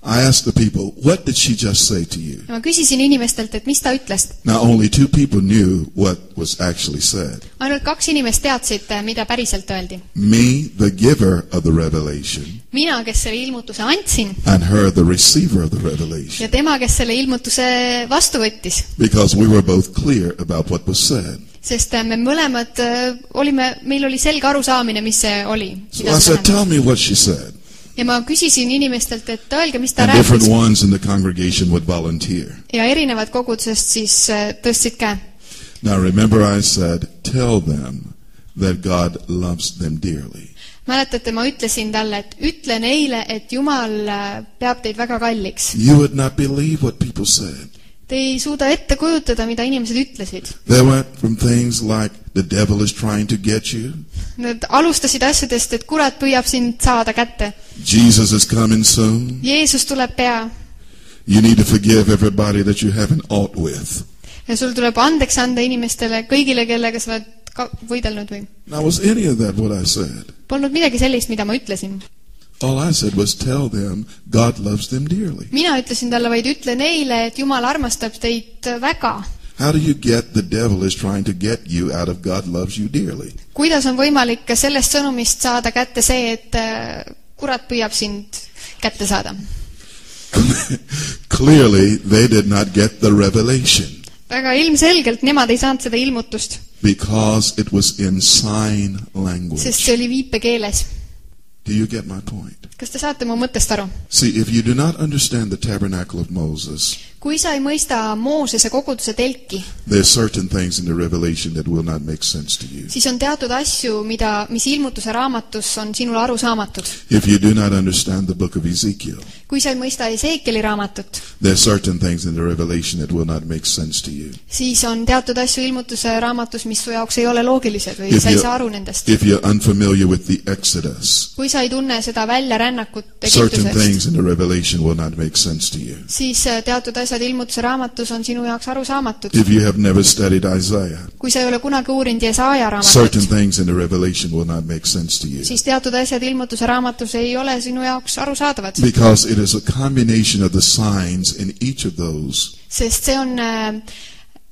Speaker 1: I asked the people, what did she just say to you?
Speaker 2: Ja ma küsisin inimestelt, et mis ta ütles.
Speaker 1: Now only 2 people knew what was actually said.
Speaker 2: Ainult 2 inimest teadsid, mida päriselt öeldi.
Speaker 1: Me, the giver of the revelation.
Speaker 2: Mina, kes selle ilmutuse andsin.
Speaker 1: And her, the receiver of the revelation.
Speaker 2: Ja tema, kes selle ilmutuse vastu võttis.
Speaker 1: Because we were both clear about what was said.
Speaker 2: Sest me mõlemad meil oli selge arusaamine, mis see oli.
Speaker 1: So I said, tell me what she said.
Speaker 2: Ja ma küsisin inimestelt, et öelge, mis ta
Speaker 1: And
Speaker 2: rääkis.
Speaker 1: different ones in the congregation would volunteer.
Speaker 2: Ja erinevad kogudusest siis tõstsid käe.
Speaker 1: Now remember I said, tell them that God loves them dearly.
Speaker 2: Mäletate, ma ütlesin talle, et ütle neile, et Jumal peab teid väga kalliks.
Speaker 1: You would not believe what people said.
Speaker 2: Te ei suuda ette kujutada, mida inimesed ütlesid.
Speaker 1: They went from things like, the devil is trying to get you.
Speaker 2: Nad alustasid asjadest, et kurat püüab sind saada kätte.
Speaker 1: Jesus is coming soon.
Speaker 2: Jeesus tuleb pea.
Speaker 1: You need to forgive everybody that you haven't aught with.
Speaker 2: Ja sul tuleb andeks anda inimestele, kõigile, kellega sa oled võidelnud või.
Speaker 1: Now was any of that what I said?
Speaker 2: Polnud midagi sellist, mida ma ütlesin.
Speaker 1: All I said was tell them God loves them dearly.
Speaker 2: Mina ütlesin talle vaid ütle neile, et Jumal armastab teid väga.
Speaker 1: How do you get the devil is trying to get you out of God loves you dearly?
Speaker 2: Kuidas on võimalik sellest sõnumist saada kätte see, et kurat püüab sind kätte saada?
Speaker 1: Clearly they did not get the revelation.
Speaker 2: Väga ilmselgelt nemad ei saanud seda ilmutust.
Speaker 1: Because it was in sign language.
Speaker 2: Sest see oli viipekeeles.
Speaker 1: Do you get my point?
Speaker 2: Kas te saate mu mõttest aru?
Speaker 1: See, if you do not understand the tabernacle of Moses,
Speaker 2: kui sa ei mõista Moosese koguduse telki,
Speaker 1: there are certain things in the revelation that will not make sense to you.
Speaker 2: Siis on teatud asju, mis ilmutuse raamatus on sinule arusaamatud.
Speaker 1: If you do not understand the book of Ezekiel,
Speaker 2: kui sa ei mõista Esekieli raamatut,
Speaker 1: there are certain things in the Revelation that will not make sense to you.
Speaker 2: siis on teatud asju ilmutuse raamatus, mis su jaoks ei ole loogilised või sa ei saa aru nendest.
Speaker 1: If you're unfamiliar with the Exodus,
Speaker 2: kui sa ei tunne seda väljarännakut
Speaker 1: certain
Speaker 2: Egiptusest,
Speaker 1: things in the Revelation will not make sense to you.
Speaker 2: siis teatud asjad ilmutuse raamatus on sinu jaoks arusaamatud.
Speaker 1: If you have never studied Isaiah,
Speaker 2: kui sa ei ole kunagi uurinud Jesaja
Speaker 1: certain
Speaker 2: raamatut,
Speaker 1: things in the Revelation will not make sense to you.
Speaker 2: siis teatud asjad ilmutuse raamatus ei ole sinu jaoks arusaadavad.
Speaker 1: Because it is a combination of the signs in each of those
Speaker 2: Sest see on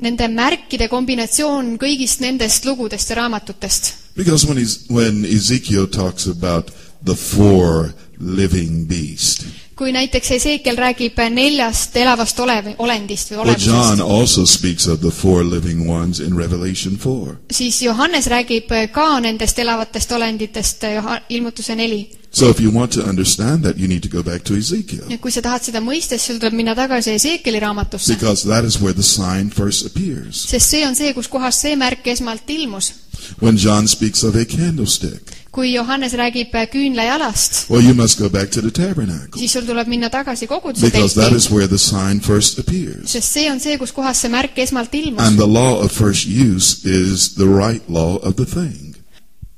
Speaker 2: nende märkide kombinatsioon kõigist nendest lugudest ja raamatutest.
Speaker 1: Because when Ezekiel talks about the four living beasts,
Speaker 2: Kui näiteks Esekiel räägib 4 elavast olendist või
Speaker 1: well, John
Speaker 2: olemusest,
Speaker 1: also speaks of the four living ones in Revelation 4.
Speaker 2: siis Johannes räägib ka nendest elavatest olenditest ilmutuse 4.
Speaker 1: So if you want to understand that, you need to go back to Ezekiel.
Speaker 2: Ja kui sa tahad seda mõista, siis sul tuleb minna tagasi Esekieli raamatusse.
Speaker 1: Because that is where the sign first appears.
Speaker 2: Sest see on see, kus kohas see märk esmalt ilmus.
Speaker 1: When John speaks of a candlestick,
Speaker 2: Kui Johannes räägib küünlajalast,
Speaker 1: well, you must go back to the tabernacle.
Speaker 2: siis sul tuleb minna tagasi koguduse
Speaker 1: Because that
Speaker 2: telki.
Speaker 1: is where the sign first appears.
Speaker 2: Sest see on see, kus kohas see märk esmalt ilmus.
Speaker 1: And the law of first use is the right law of the thing.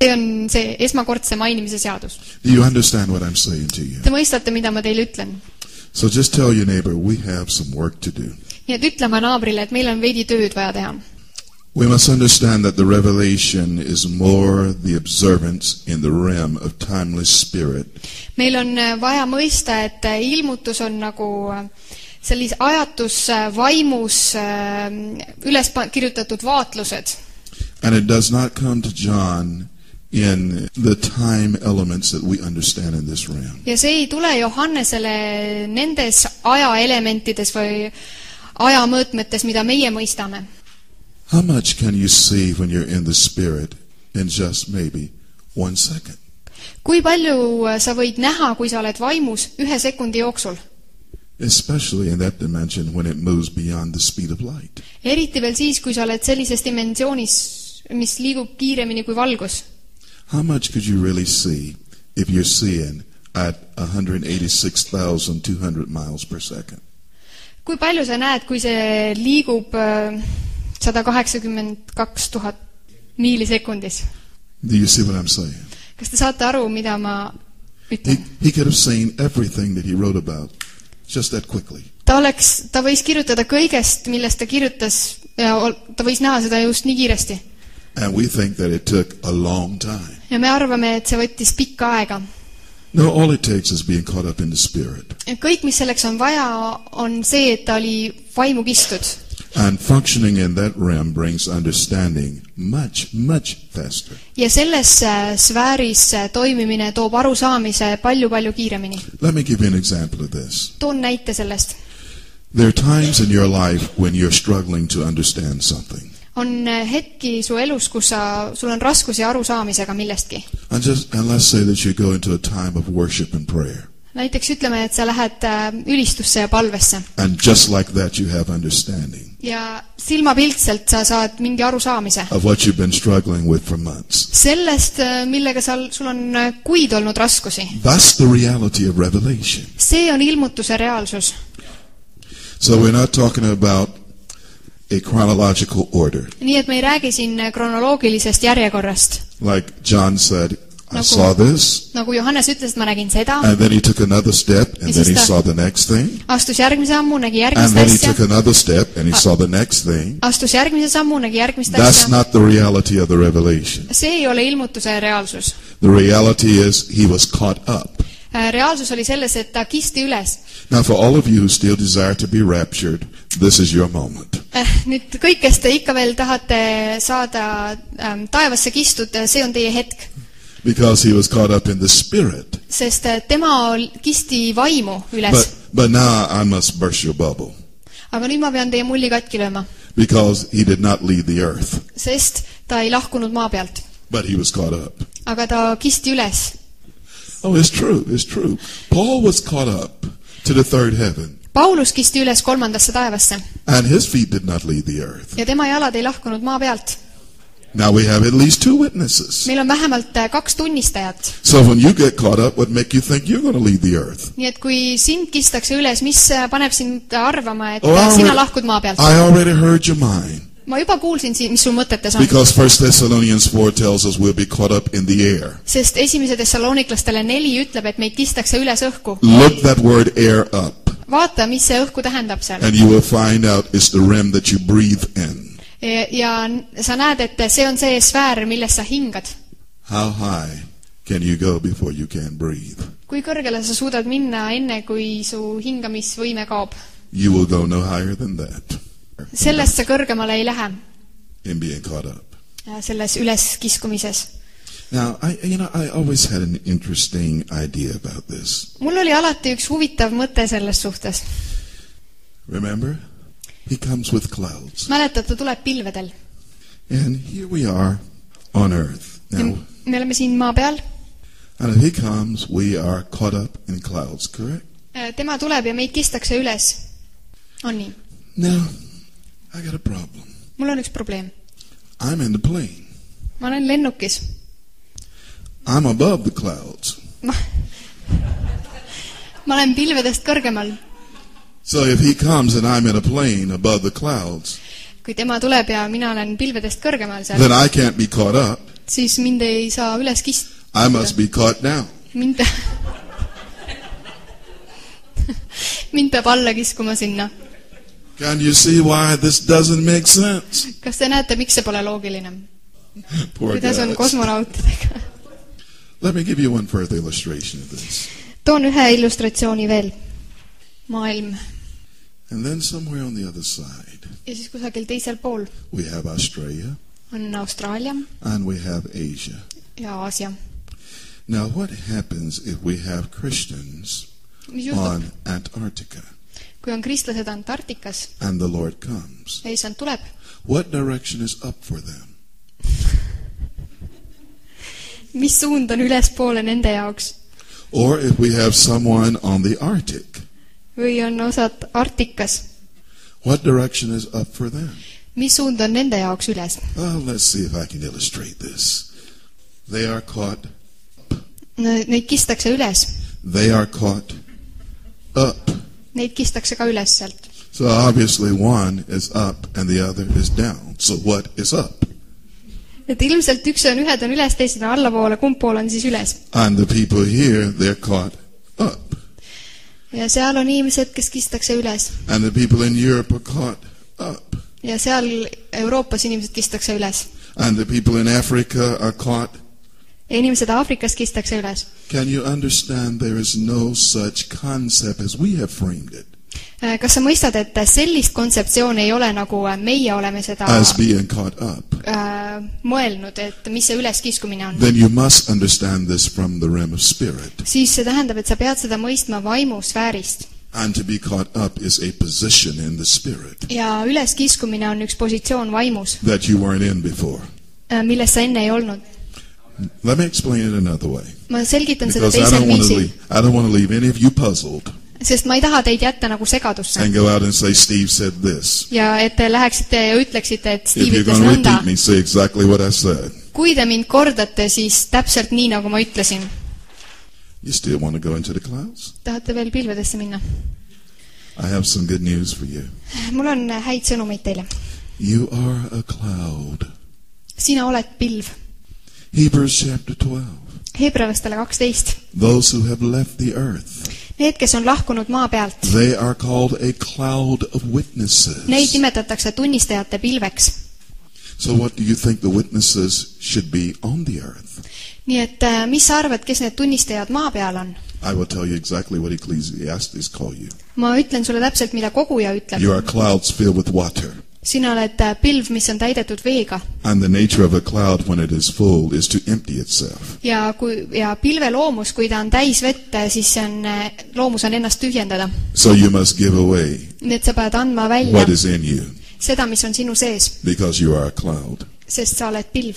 Speaker 2: See on see esmakordse mainimise seadus.
Speaker 1: Do you understand what I'm saying to you?
Speaker 2: Te mõistate, mida ma teile ütlen.
Speaker 1: So just tell your neighbor, we have some work to do.
Speaker 2: Nii et ütleme naabrile, et meil on veidi tööd vaja teha.
Speaker 1: We must understand that the revelation is more the observance in the realm of timeless spirit.
Speaker 2: Meil on vaja mõista, et ilmutus on nagu sellise ajatus vaimus üles kirjutatud vaatlused.
Speaker 1: And it does not come to John in the time elements that we understand in this realm.
Speaker 2: Ja see ei tule Johannesele nendes ajaelementides või ajamõõtmetes, mida meie mõistame.
Speaker 1: How much can you see when you're in the spirit in just maybe 1 second?
Speaker 2: Kui palju sa võid näha, kui sa oled vaimus 1 sekundi jooksul?
Speaker 1: Especially in that dimension when it moves beyond the speed of light.
Speaker 2: Eriti veel siis, kui sa oled sellises dimensioonis, mis liigub kiiremini kui valgus.
Speaker 1: How much could you really see if you're seeing at 186,200 miles per second?
Speaker 2: Kui palju sa näed, kui see liigub 182,000 miili sekundis?
Speaker 1: Do you see what I'm saying?
Speaker 2: Kas te saate aru, mida ma ütlen?
Speaker 1: He could have seen everything that he wrote about just that quickly.
Speaker 2: Ta võis kirjutada kõigest, millest ta kirjutas, ja ta võis näha seda just nii kiiresti.
Speaker 1: And we think that it took a long time.
Speaker 2: Ja me arvame, et see võttis pikka aega.
Speaker 1: No, all it takes is being caught up in the spirit.
Speaker 2: Kõik, mis selleks on vaja, on see, et ta oli vaimu kistud.
Speaker 1: And functioning in that realm brings understanding much, much faster.
Speaker 2: Ja selles sfääris toimimine toob arusaamise palju-palju kiiremini.
Speaker 1: Let me give you an example of this.
Speaker 2: Toon näite sellest.
Speaker 1: There are times in your life when you're struggling to understand something.
Speaker 2: On hetki su elus, kus sul on raskusi arusaamisega millestki.
Speaker 1: And let's say that you go into a time of worship and prayer.
Speaker 2: Näiteks ütleme, et sa lähed ülistusse ja palvesse.
Speaker 1: And just like that you have understanding.
Speaker 2: Ja silmapiltselt sa saad mingi arusaamise.
Speaker 1: Of what you've been struggling with for months.
Speaker 2: Sellest, millega sul on kuid olnud raskusi.
Speaker 1: That's the reality of revelation.
Speaker 2: See on ilmutuse reaalsus.
Speaker 1: So we're not talking about a chronological order.
Speaker 2: Nii et me ei räägi siin kronoloogilisest järjekorrast.
Speaker 1: Like John said, I saw this.
Speaker 2: Nagu Johannes ütles, et ma nägin seda.
Speaker 1: And then he took another step and then he saw the next thing.
Speaker 2: Astus järgmise sammu, nägi
Speaker 1: And
Speaker 2: järgmist
Speaker 1: then he
Speaker 2: asja.
Speaker 1: took another step and he saw the next thing.
Speaker 2: Astus järgmise sammu, nägi järgmist
Speaker 1: That's
Speaker 2: asja.
Speaker 1: not the reality of the revelation.
Speaker 2: See ei ole ilmutuse reaalsus.
Speaker 1: The reality is he was caught up.
Speaker 2: Reaalsus oli selles, et ta kisti üles.
Speaker 1: Now for all of you who still desire to be raptured, this is your moment.
Speaker 2: Nüüd kõik, kes te ikka veel tahate saada taevasse kistud, see on teie hetk.
Speaker 1: Because he was caught up in the spirit.
Speaker 2: Sest tema kisti vaimu üles.
Speaker 1: But now I must burst your bubble.
Speaker 2: Aga nüüd ma pean teie mulli katki lööma.
Speaker 1: Because he did not leave the earth.
Speaker 2: Sest ta ei lahkunud maa pealt.
Speaker 1: But he was caught up.
Speaker 2: Aga ta kisti üles.
Speaker 1: Oh, it's true, it's true. Paul was caught up to the third heaven.
Speaker 2: Paulus kisti üles 3. taevasse.
Speaker 1: And his feet did not leave the earth.
Speaker 2: Ja tema jalad ei lahkunud maa pealt.
Speaker 1: Now we have at least 2 witnesses.
Speaker 2: meil on vähemalt 2 tunnistajat.
Speaker 1: So when you get caught up, what make you think you're going to leave the earth?
Speaker 2: nii et kui sind kistakse üles, mis paneb sind arvama, et
Speaker 1: Oh,
Speaker 2: sina lahkud maa pealt?
Speaker 1: I already heard your mind.
Speaker 2: ma juba kuulsin, mis sul mõtetes on.
Speaker 1: Because 1 Thessalonians 4 tells us we'll be caught up in the air.
Speaker 2: sest 1. Thessaloniklastele 4 ütleb, et meid kistakse üles õhku.
Speaker 1: Look that word air up.
Speaker 2: vaata, mis see õhku tähendab seal.
Speaker 1: And you will find out it's the rim that you breathe in.
Speaker 2: ja sa näed, et see on see sfäär, milles sa hingad.
Speaker 1: How high can you go before you can't breathe?
Speaker 2: kui kõrgele sa suudad minna, enne kui su hingamisvõime kaob?
Speaker 1: You will go no higher than that.
Speaker 2: sellest sa kõrgemale ei lähe.
Speaker 1: In being caught up.
Speaker 2: selles üleskiskumises.
Speaker 1: Now, I always had an interesting idea about this.
Speaker 2: mul oli alati üks huvitav mõte selles suhtes.
Speaker 1: Remember? He comes with clouds.
Speaker 2: mäletad, ta tuleb pilvedel.
Speaker 1: And here we are on earth. Now,
Speaker 2: me oleme siin maa peal.
Speaker 1: and if he comes, we are caught up in clouds, correct?
Speaker 2: tema tuleb ja meid kistakse üles. on nii?
Speaker 1: Now, I got a problem.
Speaker 2: mul on üks probleem.
Speaker 1: I'm in the plane.
Speaker 2: ma olen lennukis.
Speaker 1: I'm above the clouds.
Speaker 2: ma olen pilvedest kõrgemal.
Speaker 1: So if he comes and I'm in a plane above the clouds,
Speaker 2: kui tema tuleb ja mina olen pilvedest kõrgemal seal,
Speaker 1: then I can't be caught up.
Speaker 2: siis mind ei saa üles
Speaker 1: I must be caught down.
Speaker 2: mind peab alla kiskuma sinna.
Speaker 1: Can you see why this doesn't make sense?
Speaker 2: kas te näete, miks see pole loogiline?
Speaker 1: Poor
Speaker 2: kuidas on
Speaker 1: guys.
Speaker 2: kosmonautidega?
Speaker 1: Let me give you one further illustration of this.
Speaker 2: toon ühe illustratsiooni veel. maailm.
Speaker 1: And then somewhere on the other side,
Speaker 2: ja siis kusagil teisel pool
Speaker 1: we have Australia
Speaker 2: on Austraalia
Speaker 1: and we have Asia.
Speaker 2: ja Aasia.
Speaker 1: Now what happens if we have Christians
Speaker 2: mis juhtub,
Speaker 1: on Antarctica
Speaker 2: kui on kristlased Antarktikas
Speaker 1: and the Lord comes?
Speaker 2: ja issand tuleb?
Speaker 1: What direction is up for them?
Speaker 2: mis suund on ülespoole nende jaoks?
Speaker 1: Or if we have someone on the Arctic,
Speaker 2: või on osad Arktikas,
Speaker 1: what direction is up for them?
Speaker 2: mis suund on nende jaoks üles?
Speaker 1: Let's see if I can illustrate this. They are caught.
Speaker 2: Neid kistakse üles.
Speaker 1: They are caught up.
Speaker 2: Neid kistakse ka üles sealt.
Speaker 1: So obviously one is up and the other is down. So what is up?
Speaker 2: et ilmselt ühed on üles, teised on allapoole, kumb pool on siis üles?
Speaker 1: And the people here, they're caught up.
Speaker 2: ja seal on inimesed, kes kistakse üles.
Speaker 1: And the people in Europe are caught up.
Speaker 2: ja seal Euroopas inimesed kistakse üles.
Speaker 1: And the people in Africa are caught.
Speaker 2: ja inimesed Aafrikas kistakse üles.
Speaker 1: Can you understand there is no such concept as we have framed it?
Speaker 2: kas sa mõistad, et sellist kontseptsiooni ei ole, nagu meie oleme seda
Speaker 1: as being caught up?
Speaker 2: mõelnud, et mis see üleskiskumine on?
Speaker 1: Then you must understand this from the realm of spirit.
Speaker 2: siis see tähendab, et sa pead seda mõistma vaimusfäärist.
Speaker 1: And to be caught up is a position in the spirit
Speaker 2: ja üleskiskumine on üks positsioon vaimus,
Speaker 1: that you weren't in before.
Speaker 2: milles sa enne ei olnud.
Speaker 1: Let me explain it another way.
Speaker 2: ma selgitan seda
Speaker 1: Because
Speaker 2: teisel viisil,
Speaker 1: I don't want to leave any of you puzzled
Speaker 2: sest ma ei taha teid jätta nagu segadusse.
Speaker 1: and go out and say Steve said this.
Speaker 2: ja et te läheksite ja ütleksite, et
Speaker 1: If
Speaker 2: Steve
Speaker 1: you're
Speaker 2: ütles
Speaker 1: going to
Speaker 2: nõnda.
Speaker 1: repeat me, say exactly what I said.
Speaker 2: kui te mind kordate, siis täpselt nii, nagu ma ütlesin.
Speaker 1: You still want to go into the clouds?
Speaker 2: tahate veel pilvedesse minna?
Speaker 1: I have some good news for you.
Speaker 2: mul on häid sõnumeid teile.
Speaker 1: You are a cloud.
Speaker 2: sina oled pilv.
Speaker 1: Hebrews chapter 12.
Speaker 2: Heebrealastele 12.
Speaker 1: Those who have left the earth,
Speaker 2: Need, kes on lahkunud maa pealt,
Speaker 1: they are called a cloud of witnesses.
Speaker 2: neid nimetatakse tunnistajate pilveks.
Speaker 1: So what do you think the witnesses should be on the earth?
Speaker 2: nii et mis sa arvad, kes need tunnistajad maa peal on?
Speaker 1: I will tell you exactly what Ecclesiastes call you.
Speaker 2: ma ütlen sulle täpselt, mida koguja ütleb.
Speaker 1: You are clouds filled with water.
Speaker 2: sina oled pilv, mis on täidetud veega.
Speaker 1: And the nature of a cloud when it is full is to empty itself.
Speaker 2: ja pilve loomus, kui ta on täis vett, siis see on, loomus on ennast tühjendada.
Speaker 1: So you must give away
Speaker 2: nii et sa pead andma välja
Speaker 1: what is in you
Speaker 2: seda, mis on sinu sees,
Speaker 1: because you are a cloud.
Speaker 2: sest sa oled pilv.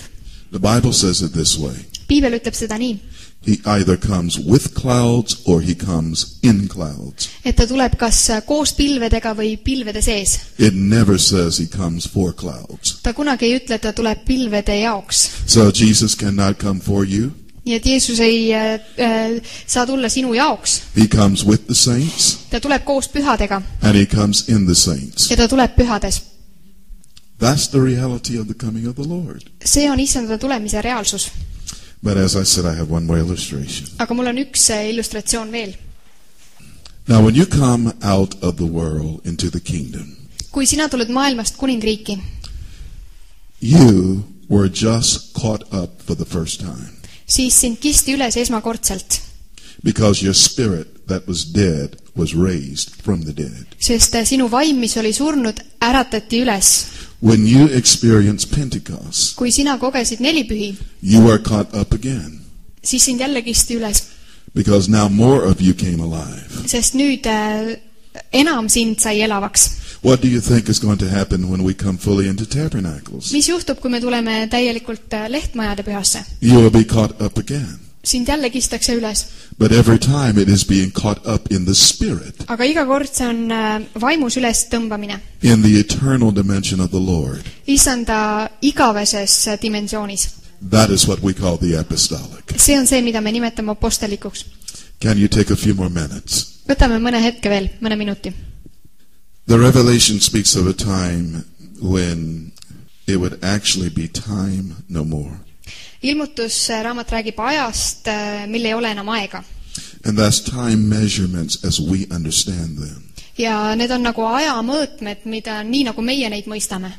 Speaker 1: The Bible says it this way.
Speaker 2: piibel ütleb seda nii.
Speaker 1: He either comes with clouds or he comes in clouds.
Speaker 2: et ta tuleb kas koos pilvedega või pilvede sees.
Speaker 1: It never says he comes for clouds.
Speaker 2: Ta kunagi ei ütle, et ta tuleb pilvede jaoks.
Speaker 1: So Jesus cannot come for you.
Speaker 2: Nii et Jeesus ei saa tulla sinu jaoks.
Speaker 1: He comes with the saints
Speaker 2: Ta tuleb koos pühadega
Speaker 1: and he comes in the saints.
Speaker 2: ja ta tuleb pühades.
Speaker 1: That's the reality of the coming of the Lord.
Speaker 2: See on issanda tulemise reaalsus.
Speaker 1: But as I said, I have one more illustration.
Speaker 2: Aga mul on üks illustratsioon veel.
Speaker 1: Now when you come out of the world into the kingdom,
Speaker 2: Kui sina tuled maailmast kuningriiki,
Speaker 1: you were just caught up for the first time.
Speaker 2: siis sind kisti üles esmakordselt,
Speaker 1: Because your spirit that was dead was raised from the dead.
Speaker 2: sest sinu vaim, mis oli surnud, äratati üles.
Speaker 1: When you experienced Pentecost,
Speaker 2: Kui sina kogesid nelipühi,
Speaker 1: you were caught up again.
Speaker 2: siis sind jälle kisti üles,
Speaker 1: Because now more of you came alive.
Speaker 2: sest nüüd enam sind sai elavaks.
Speaker 1: What do you think is going to happen when we come fully into tabernacles?
Speaker 2: Mis juhtub, kui me tuleme täielikult lehtmajade pühasse?
Speaker 1: You will be caught up again.
Speaker 2: Sind jälle kistakse üles.
Speaker 1: But every time it is being caught up in the spirit,
Speaker 2: Aga iga kord see on vaimus üles tõmbamine.
Speaker 1: in the eternal dimension of the Lord.
Speaker 2: Issanda igaveses dimensioonis.
Speaker 1: That is what we call the apostolic.
Speaker 2: See on see, mida me nimetame apostelikuks.
Speaker 1: Can you take a few more minutes?
Speaker 2: Võtame mõne hetke veel, mõne minuti.
Speaker 1: The Revelation speaks of a time when it would actually be time no more.
Speaker 2: Ilmutusraamat räägib ajast, mille ei ole enam aega.
Speaker 1: And that's time measurements as we understand them.
Speaker 2: Ja need on nagu ajamõõtmed, mida nii nagu meie neid mõistame.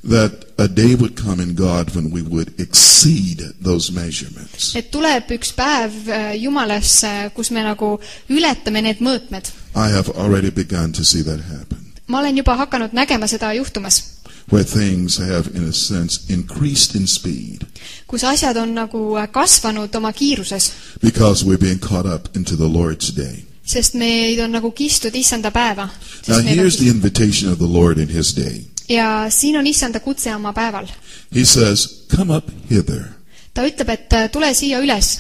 Speaker 1: That a day would come in God when we would exceed those measurements.
Speaker 2: Et tuleb üks päev Jumalas, kus me nagu ületame need mõõtmed.
Speaker 1: I have already begun to see that happen.
Speaker 2: Ma olen juba hakanud nägema seda juhtumas.
Speaker 1: Where things have, in a sense, increased in speed.
Speaker 2: Kus asjad on nagu kasvanud oma kiiruses.
Speaker 1: Because we're being caught up into the Lord's day.
Speaker 2: Sest meid on nagu kistud issanda päeva.
Speaker 1: Now here's the invitation of the Lord in his day.
Speaker 2: Ja siin on issanda kutse oma päeval.
Speaker 1: He says, come up hither.
Speaker 2: Ta ütleb, et tule siia üles.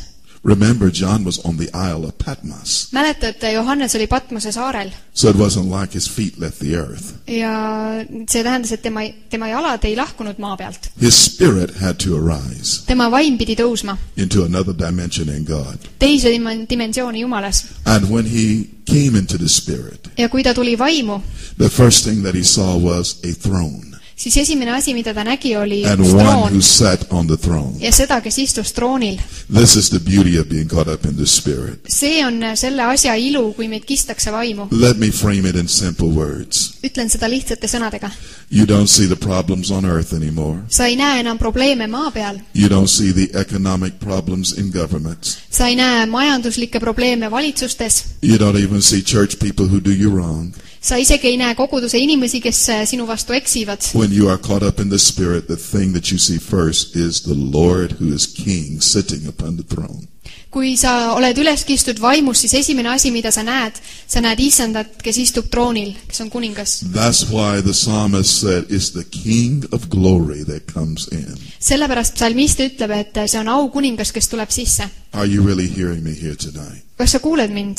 Speaker 1: Remember, John was on the Isle of Patmos.
Speaker 2: Mäletad, Johannes oli Patmose saarel.
Speaker 1: So it wasn't like his feet left the earth.
Speaker 2: Ja see tähendas, et tema jalad ei lahkunud maa pealt.
Speaker 1: His spirit had to arise
Speaker 2: Tema vaim pidi tõusma.
Speaker 1: into another dimension in God.
Speaker 2: Teise dimensiooni Jumalas.
Speaker 1: And when he came into the spirit,
Speaker 2: Ja kui ta tuli vaimu,
Speaker 1: the first thing that he saw was a throne.
Speaker 2: siis esimene asi, mida ta nägi, oli
Speaker 1: And
Speaker 2: üks
Speaker 1: one
Speaker 2: troon.
Speaker 1: who sat on the throne.
Speaker 2: Ja seda, kes istus troonil.
Speaker 1: This is the beauty of being caught up in the spirit.
Speaker 2: See on selle asja ilu, kui meid kistakse vaimu.
Speaker 1: Let me frame it in simple words.
Speaker 2: Ütlen seda lihtsate sõnadega.
Speaker 1: You don't see the problems on earth anymore.
Speaker 2: Sa ei näe enam probleeme maa peal.
Speaker 1: You don't see the economic problems in governments.
Speaker 2: Sa ei näe majanduslikke probleeme valitsustes.
Speaker 1: You don't even see church people who do you wrong.
Speaker 2: Sa isegi ei näe koguduse inimesi, kes sinu vastu eksivad.
Speaker 1: When you are caught up in the spirit, the thing that you see first is the Lord who is king sitting upon the throne.
Speaker 2: Kui sa oled üles kistud vaimus, siis esimene asi, mida sa näed issandat, kes istub troonil, kes on kuningas.
Speaker 1: That's why the psalmist said, it's the King of glory that comes in.
Speaker 2: Sellepärast psalmist ütleb, et see on au kuningas, kes tuleb sisse.
Speaker 1: Are you really hearing me here tonight?
Speaker 2: Kas sa kuuled mind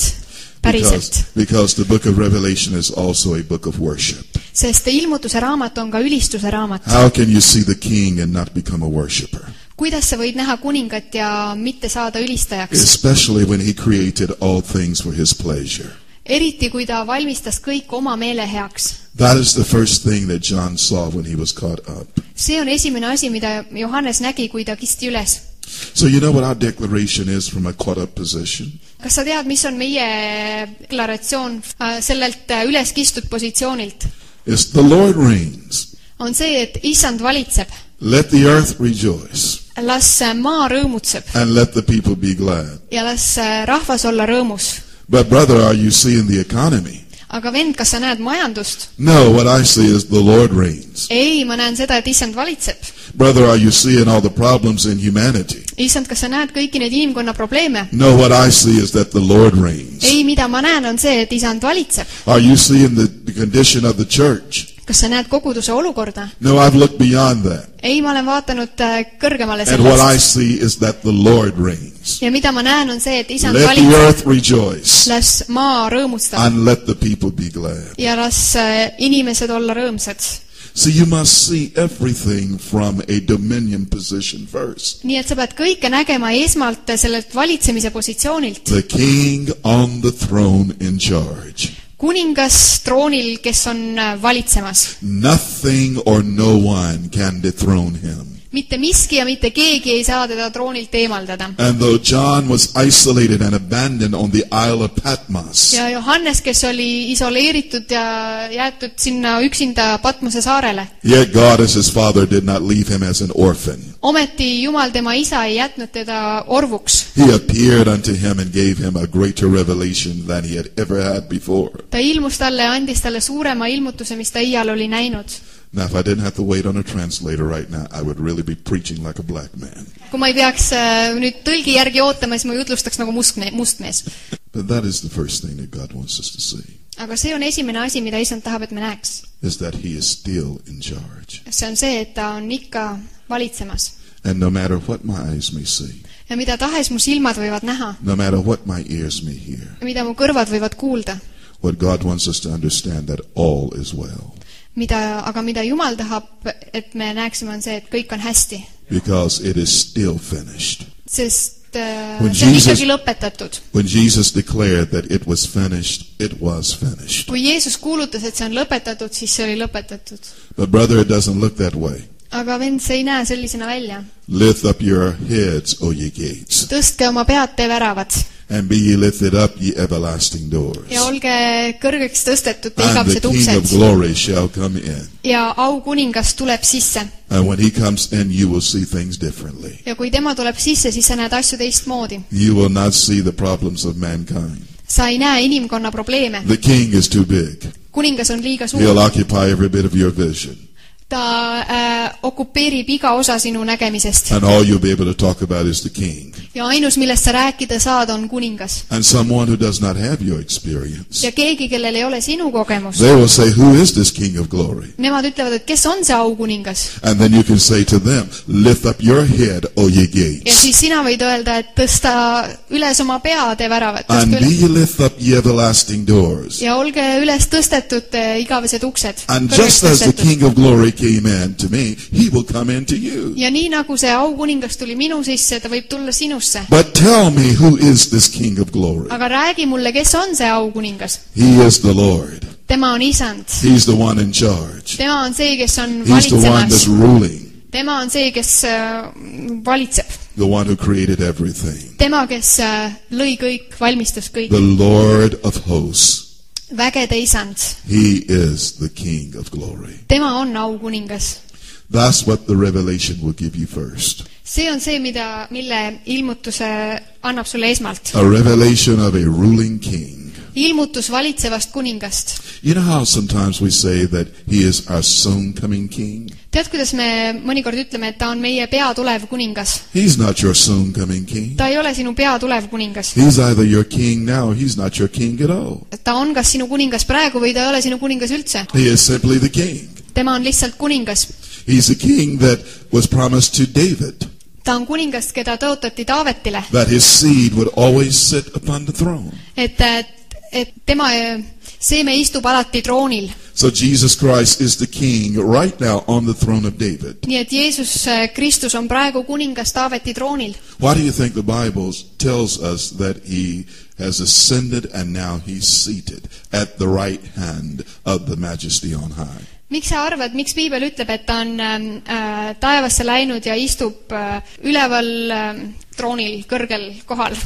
Speaker 2: päriselt?
Speaker 1: Because the book of Revelation is also a book of worship.
Speaker 2: Sest ilmutuse raamat on ka ülistuse raamat.
Speaker 1: How can you see the king and not become a worshiper?
Speaker 2: Kuidas sa võid näha kuningat ja mitte saada ülistajaks?
Speaker 1: Especially when he created all things for his pleasure.
Speaker 2: Eriti kui ta valmistas kõik oma meele heaks.
Speaker 1: That is the first thing that John saw when he was caught up.
Speaker 2: See on esimene asi, mida Johannes nägi, kui ta kisti üles.
Speaker 1: So you know what our declaration is from a caught up position?
Speaker 2: Kas sa tead, mis on meie deklaratsioon sellelt üles kistud positsioonilt?
Speaker 1: It's the Lord reigns.
Speaker 2: On see, et issand valitseb.
Speaker 1: Let the earth rejoice.
Speaker 2: Las maa rõõmutseb.
Speaker 1: And let the people be glad.
Speaker 2: Ja las rahvas olla rõõmus.
Speaker 1: But brother, are you seeing the economy?
Speaker 2: Aga vend, kas sa näed majandust?
Speaker 1: No, what I see is the Lord reigns.
Speaker 2: Ei, ma näen seda, et issand valitseb.
Speaker 1: Brother, are you seeing all the problems in humanity?
Speaker 2: Issand, kas sa näed kõiki neid inimkonna probleeme?
Speaker 1: No, what I see is that the Lord reigns.
Speaker 2: Ei, mida ma näen, on see, et issand valitseb.
Speaker 1: Are you seeing the condition of the church?
Speaker 2: Kas sa näed koguduse olukorda?
Speaker 1: No, I've looked beyond that.
Speaker 2: Ei, ma olen vaatanud kõrgemale
Speaker 1: And what I
Speaker 2: sellest.
Speaker 1: see is that the Lord reigns.
Speaker 2: Ja mida ma näen on see, et isand
Speaker 1: Let the
Speaker 2: valitseb.
Speaker 1: earth rejoice
Speaker 2: Las maa rõõmustab
Speaker 1: and let the people be glad.
Speaker 2: ja las inimesed olla rõõmsad.
Speaker 1: So you must see everything from a dominion position first.
Speaker 2: Nii et sa pead kõike nägema esmalt sellelt valitsemise positsioonilt.
Speaker 1: The king on the throne in charge.
Speaker 2: Kuningas troonil, kes on valitsemas.
Speaker 1: Nothing or no one can dethrone him.
Speaker 2: Mitte miski ja mitte keegi ei saa teda troonilt eemaldada.
Speaker 1: And though John was isolated and abandoned on the Isle of Patmos,
Speaker 2: Ja Johannes, kes oli isoleeritud ja jäetud sinna üksinda Patmose saarele.
Speaker 1: yet God as his father did not leave him as an orphan.
Speaker 2: Ometi Jumal tema isa ei jätnud teda orvuks.
Speaker 1: He appeared unto him and gave him a greater revelation than he had ever had before.
Speaker 2: Ta ilmus talle ja andis talle suurema ilmutuse, mis ta iial oli näinud.
Speaker 1: Now, if I didn't have to wait on a translator right now, I would really be preaching like a black man.
Speaker 2: Kui ma ei peaks nüüd tõlgi järgi ootama, siis ma jutlustaks nagu mustmees.
Speaker 1: But that is the first thing that God wants us to see,
Speaker 2: Aga see on esimene asi, mida isand tahab, et me näeks.
Speaker 1: is that he is still in charge.
Speaker 2: See on see, et ta on ikka valitsemas.
Speaker 1: And no matter what my eyes may see,
Speaker 2: Ja mida tahes mu silmad võivad näha,
Speaker 1: no matter what my ears may hear,
Speaker 2: mida mu kõrvad võivad kuulda,
Speaker 1: what God wants us to understand that all is well.
Speaker 2: aga mida Jumal tahab, et me näeksime, on see, et kõik on hästi.
Speaker 1: Because it is still finished.
Speaker 2: Sest
Speaker 1: When
Speaker 2: see on
Speaker 1: Jesus-
Speaker 2: ikkagi lõpetatud.
Speaker 1: When Jesus declared that it was finished, it was finished.
Speaker 2: Kui Jeesus kuulutas, et see on lõpetatud, siis see oli lõpetatud.
Speaker 1: But brother, it doesn't look that way.
Speaker 2: Aga vend, see ei näe sellisena välja.
Speaker 1: Lift up your heads, O ye gates,
Speaker 2: Tõstke oma pead, te väravad.
Speaker 1: and be ye lifted up, ye everlasting doors.
Speaker 2: Ja olge kõrgeks tõstetud te
Speaker 1: And the
Speaker 2: igavesed
Speaker 1: King of
Speaker 2: uksed.
Speaker 1: glory shall come in.
Speaker 2: Ja aukuningas tuleb sisse.
Speaker 1: And when he comes in, you will see things differently.
Speaker 2: Ja kui tema tuleb sisse, siis sa näed asju teistmoodi.
Speaker 1: You will not see the problems of mankind.
Speaker 2: Sa ei näe inimkonna probleeme.
Speaker 1: The king is too big.
Speaker 2: Kuningas on liiga suur.
Speaker 1: He'll occupy every bit of your vision.
Speaker 2: Ta okupeerib iga osa sinu nägemisest.
Speaker 1: And all you'll be able to talk about is the king.
Speaker 2: Ja ainus, millest sa rääkida saad, on kuningas.
Speaker 1: And someone who does not have your experience,
Speaker 2: Ja keegi, kellel ei ole sinu kogemust.
Speaker 1: they will say, who is this king of glory?
Speaker 2: Nemad ütlevad, et kes on see aukuningas.
Speaker 1: And then you can say to them, lift up your head, O ye
Speaker 2: Ja
Speaker 1: gates,
Speaker 2: siis sina võid öelda, et tõsta üles oma pea, te väravad.
Speaker 1: and
Speaker 2: Tõsta
Speaker 1: be
Speaker 2: üles.
Speaker 1: ye lift up ye everlasting doors.
Speaker 2: Ja olge üles tõstetud igavesed uksed.
Speaker 1: And
Speaker 2: Kõrgeks
Speaker 1: just as the
Speaker 2: tõstetud.
Speaker 1: king of glory came in to me, he will come into you.
Speaker 2: Ja nii nagu see aukuningas tuli minu sisse, ta võib tulla sinusse.
Speaker 1: But tell me, who is this king of glory?
Speaker 2: Aga räägi mulle, kes on see aukuningas?
Speaker 1: He is the Lord.
Speaker 2: Tema on isand.
Speaker 1: He's the one in charge.
Speaker 2: Tema on see, kes on
Speaker 1: He's the one that's
Speaker 2: valitsemas.
Speaker 1: ruling,
Speaker 2: Tema on see, kes valitseb.
Speaker 1: the one who created everything.
Speaker 2: Tema, kes lõi kõik, valmistas kõik.
Speaker 1: The Lord of hosts.
Speaker 2: Vägede isand.
Speaker 1: He is the king of glory.
Speaker 2: Tema on aukuningas.
Speaker 1: That's what the revelation will give you first.
Speaker 2: See on see, mille ilmutuse annab sulle esmalt.
Speaker 1: A revelation of a ruling king.
Speaker 2: Ilmutus valitsevast kuningast.
Speaker 1: You know how sometimes we say that he is our soon coming king?
Speaker 2: Tead, kuidas me mõnikord ütleme, et ta on meie pea tulev kuningas?
Speaker 1: He's not your soon coming king.
Speaker 2: Ta ei ole sinu pea tulev kuningas.
Speaker 1: He's either your king now or he's not your king at all.
Speaker 2: Ta on kas sinu kuningas praegu või ta ei ole sinu kuningas üldse.
Speaker 1: He is simply the king.
Speaker 2: Tema on lihtsalt kuningas.
Speaker 1: He's a king that was promised to David,
Speaker 2: Ta on kuningas, keda tõotati Taavetile.
Speaker 1: that his seed would always sit upon the throne.
Speaker 2: Et tema seeme istub alati troonil.
Speaker 1: So Jesus Christ is the king right now on the throne of David.
Speaker 2: Nii et Jeesus Kristus on praegu kuningas Taaveti troonil.
Speaker 1: Why do you think the Bible tells us that he has ascended and now he's seated at the right hand of the majesty on high?
Speaker 2: Miks sa arvad, miks Piibel ütleb, et ta on taevasse läinud ja istub üleval troonil kõrgel kohal?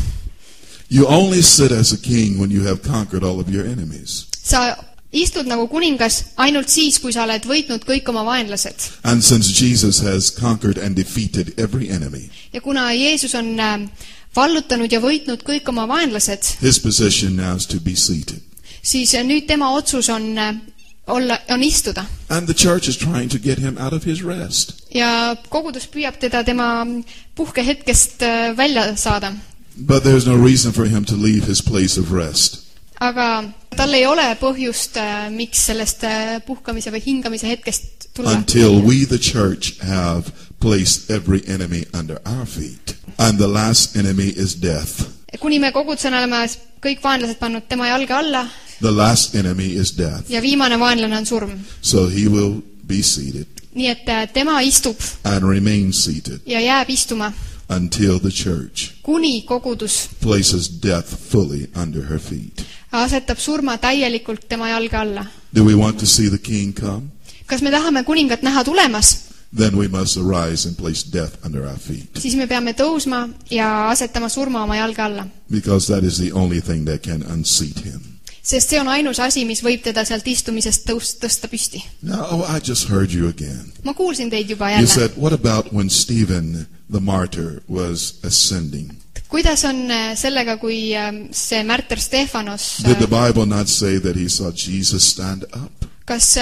Speaker 1: You only sit as a king when you have conquered all of your enemies.
Speaker 2: Sa istud nagu kuningas ainult siis, kui sa oled võitnud kõik oma vaenlased.
Speaker 1: And since Jesus has conquered and defeated every enemy,
Speaker 2: Ja kuna Jeesus on vallutanud ja võitnud kõik oma vaenlased,
Speaker 1: his position now is to be seated.
Speaker 2: siis nüüd tema otsus on istuda.
Speaker 1: And the church is trying to get him out of his rest.
Speaker 2: Ja kogudus püüab teda tema puhkehetkest välja saada.
Speaker 1: But there's no reason for him to leave his place of rest.
Speaker 2: aga tal ei ole põhjust, miks sellest puhkamise või hingamise hetkest tulla.
Speaker 1: Until we, the church, have placed every enemy under our feet. And the last enemy is death.
Speaker 2: Kuni me kogudusena oleme kõik vaenlased pannud tema jalge alla.
Speaker 1: The last enemy is death.
Speaker 2: Ja viimane vaenlane on surm.
Speaker 1: So he will be seated.
Speaker 2: Nii et tema istub.
Speaker 1: And remain seated.
Speaker 2: Ja jääb istuma.
Speaker 1: Until the church
Speaker 2: kuni kogudus
Speaker 1: places death fully under her feet.
Speaker 2: Asetab surma täielikult tema jalge alla.
Speaker 1: Do we want to see the king come?
Speaker 2: Kas me tahame kuningat näha tulemas?
Speaker 1: Then we must arise and place death under our feet.
Speaker 2: Siis me peame tõusma ja asetama surma oma jalge alla.
Speaker 1: Because that is the only thing that can unseat him.
Speaker 2: Sest see on ainus asi, mis võib teda sealt istumisest tõsta püsti.
Speaker 1: Now, I just heard you again.
Speaker 2: Ma kuulsin teid juba
Speaker 1: You
Speaker 2: jälle.
Speaker 1: said, what about when Stephen the martyr was ascending?
Speaker 2: Kuidas on sellega, kui see märter Stefanos,
Speaker 1: Did the Bible not say that he saw Jesus stand up?
Speaker 2: kas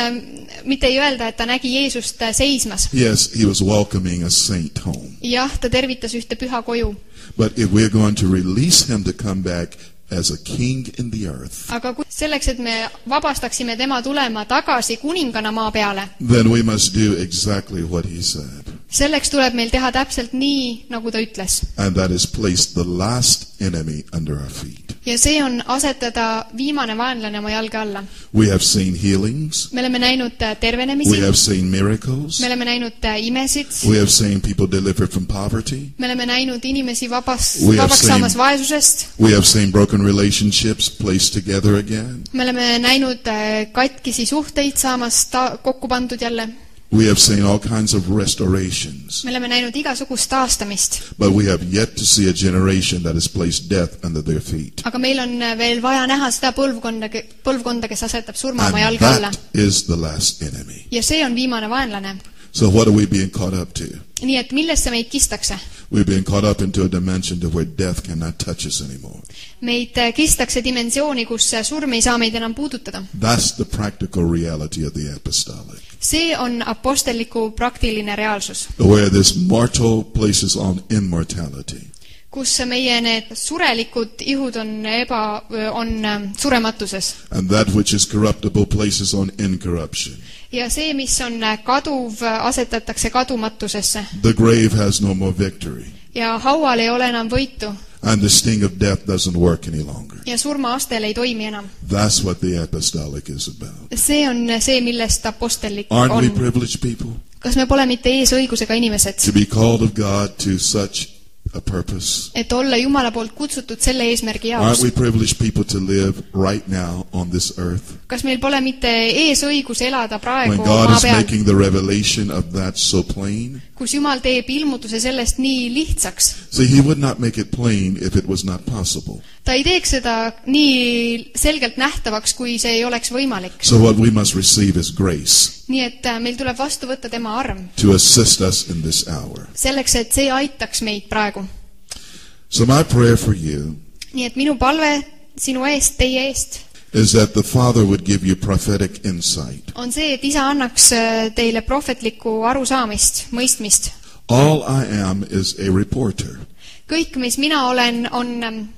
Speaker 2: mitte ei öelda, et ta nägi Jeesust seismas?
Speaker 1: Yes, he was welcoming a saint home.
Speaker 2: Jah, ta tervitas ühte püha koju.
Speaker 1: But if we're going to release him to come back as a king in the earth,
Speaker 2: aga selleks, et me vabastaksime tema tulema tagasi kuningana maa peale,
Speaker 1: then we must do exactly what he said.
Speaker 2: Selleks tuleb meil teha täpselt nii, nagu ta ütles.
Speaker 1: And that is place the last enemy under our feet.
Speaker 2: Ja see on asetada viimane vaenlane oma jalge alla.
Speaker 1: We have seen healings.
Speaker 2: Me oleme näinud tervenemisi.
Speaker 1: We have seen miracles.
Speaker 2: Me oleme näinud imesid.
Speaker 1: We have seen people delivered from poverty.
Speaker 2: Me oleme näinud inimesi vabaks saamas vaesusest.
Speaker 1: We have seen broken relationships placed together again.
Speaker 2: Me oleme näinud katkisi suhteid saamas kokku pandud jälle.
Speaker 1: We have seen all kinds of restorations.
Speaker 2: Me oleme näinud igasugust taastamist.
Speaker 1: But we have yet to see a generation that has placed death under their feet.
Speaker 2: Aga meil on veel vaja näha seda põlvkonda, kes asetab surma oma jalge
Speaker 1: And
Speaker 2: alla.
Speaker 1: that is the last enemy.
Speaker 2: Ja see on viimane vaenlane.
Speaker 1: So what are we being caught up to?
Speaker 2: Nii et millesse meid kistakse?
Speaker 1: We're being caught up into a dimension to where death cannot touch us anymore.
Speaker 2: Meid kistakse dimensiooni, kus surm ei saa meid enam puudutada.
Speaker 1: That's the practical reality of the apostolic.
Speaker 2: See on apostelliku praktiline reaalsus.
Speaker 1: Where this mortal places on immortality.
Speaker 2: Kus meie need surelikud ihud on surematuses.
Speaker 1: And that which is corruptible places on incorruption.
Speaker 2: Ja see, mis on kaduv, asetatakse kadumatusesse.
Speaker 1: The grave has no more victory.
Speaker 2: Ja haual ei ole enam võitu.
Speaker 1: And the sting of death doesn't work any longer.
Speaker 2: Ja surmaastel ei toimi enam.
Speaker 1: That's what the apostolic is about.
Speaker 2: See on see, millest apostellik
Speaker 1: Aren't
Speaker 2: on.
Speaker 1: we privileged people?
Speaker 2: Kas me pole mitte eesõigusega inimesed?
Speaker 1: To be called of God to such a purpose.
Speaker 2: Et olla Jumala poolt kutsutud selle eesmärgi
Speaker 1: Aren't
Speaker 2: jaoks.
Speaker 1: we privileged people to live right now on this earth?
Speaker 2: Kas meil pole mitte eesõigus elada praegu
Speaker 1: When God
Speaker 2: maa
Speaker 1: is
Speaker 2: peal,
Speaker 1: making the revelation of that so plain?
Speaker 2: kus Jumal teeb ilmutuse sellest nii lihtsaks?
Speaker 1: See, he would not make it plain if it was not possible.
Speaker 2: Ta ei teeks seda nii selgelt nähtavaks, kui see ei oleks võimalik.
Speaker 1: So what we must receive is grace
Speaker 2: Nii et meil tuleb vastu võtta tema arm.
Speaker 1: to assist us in this hour.
Speaker 2: Selleks, et see aitaks meid praegu.
Speaker 1: So my prayer for you
Speaker 2: Nii et minu palve sinu eest, teie eest,
Speaker 1: is that the Father would give you prophetic insight.
Speaker 2: on see, et isa annaks teile prohvetlikku arusaamist, mõistmist.
Speaker 1: All I am is a reporter
Speaker 2: Kõik, mis mina olen, on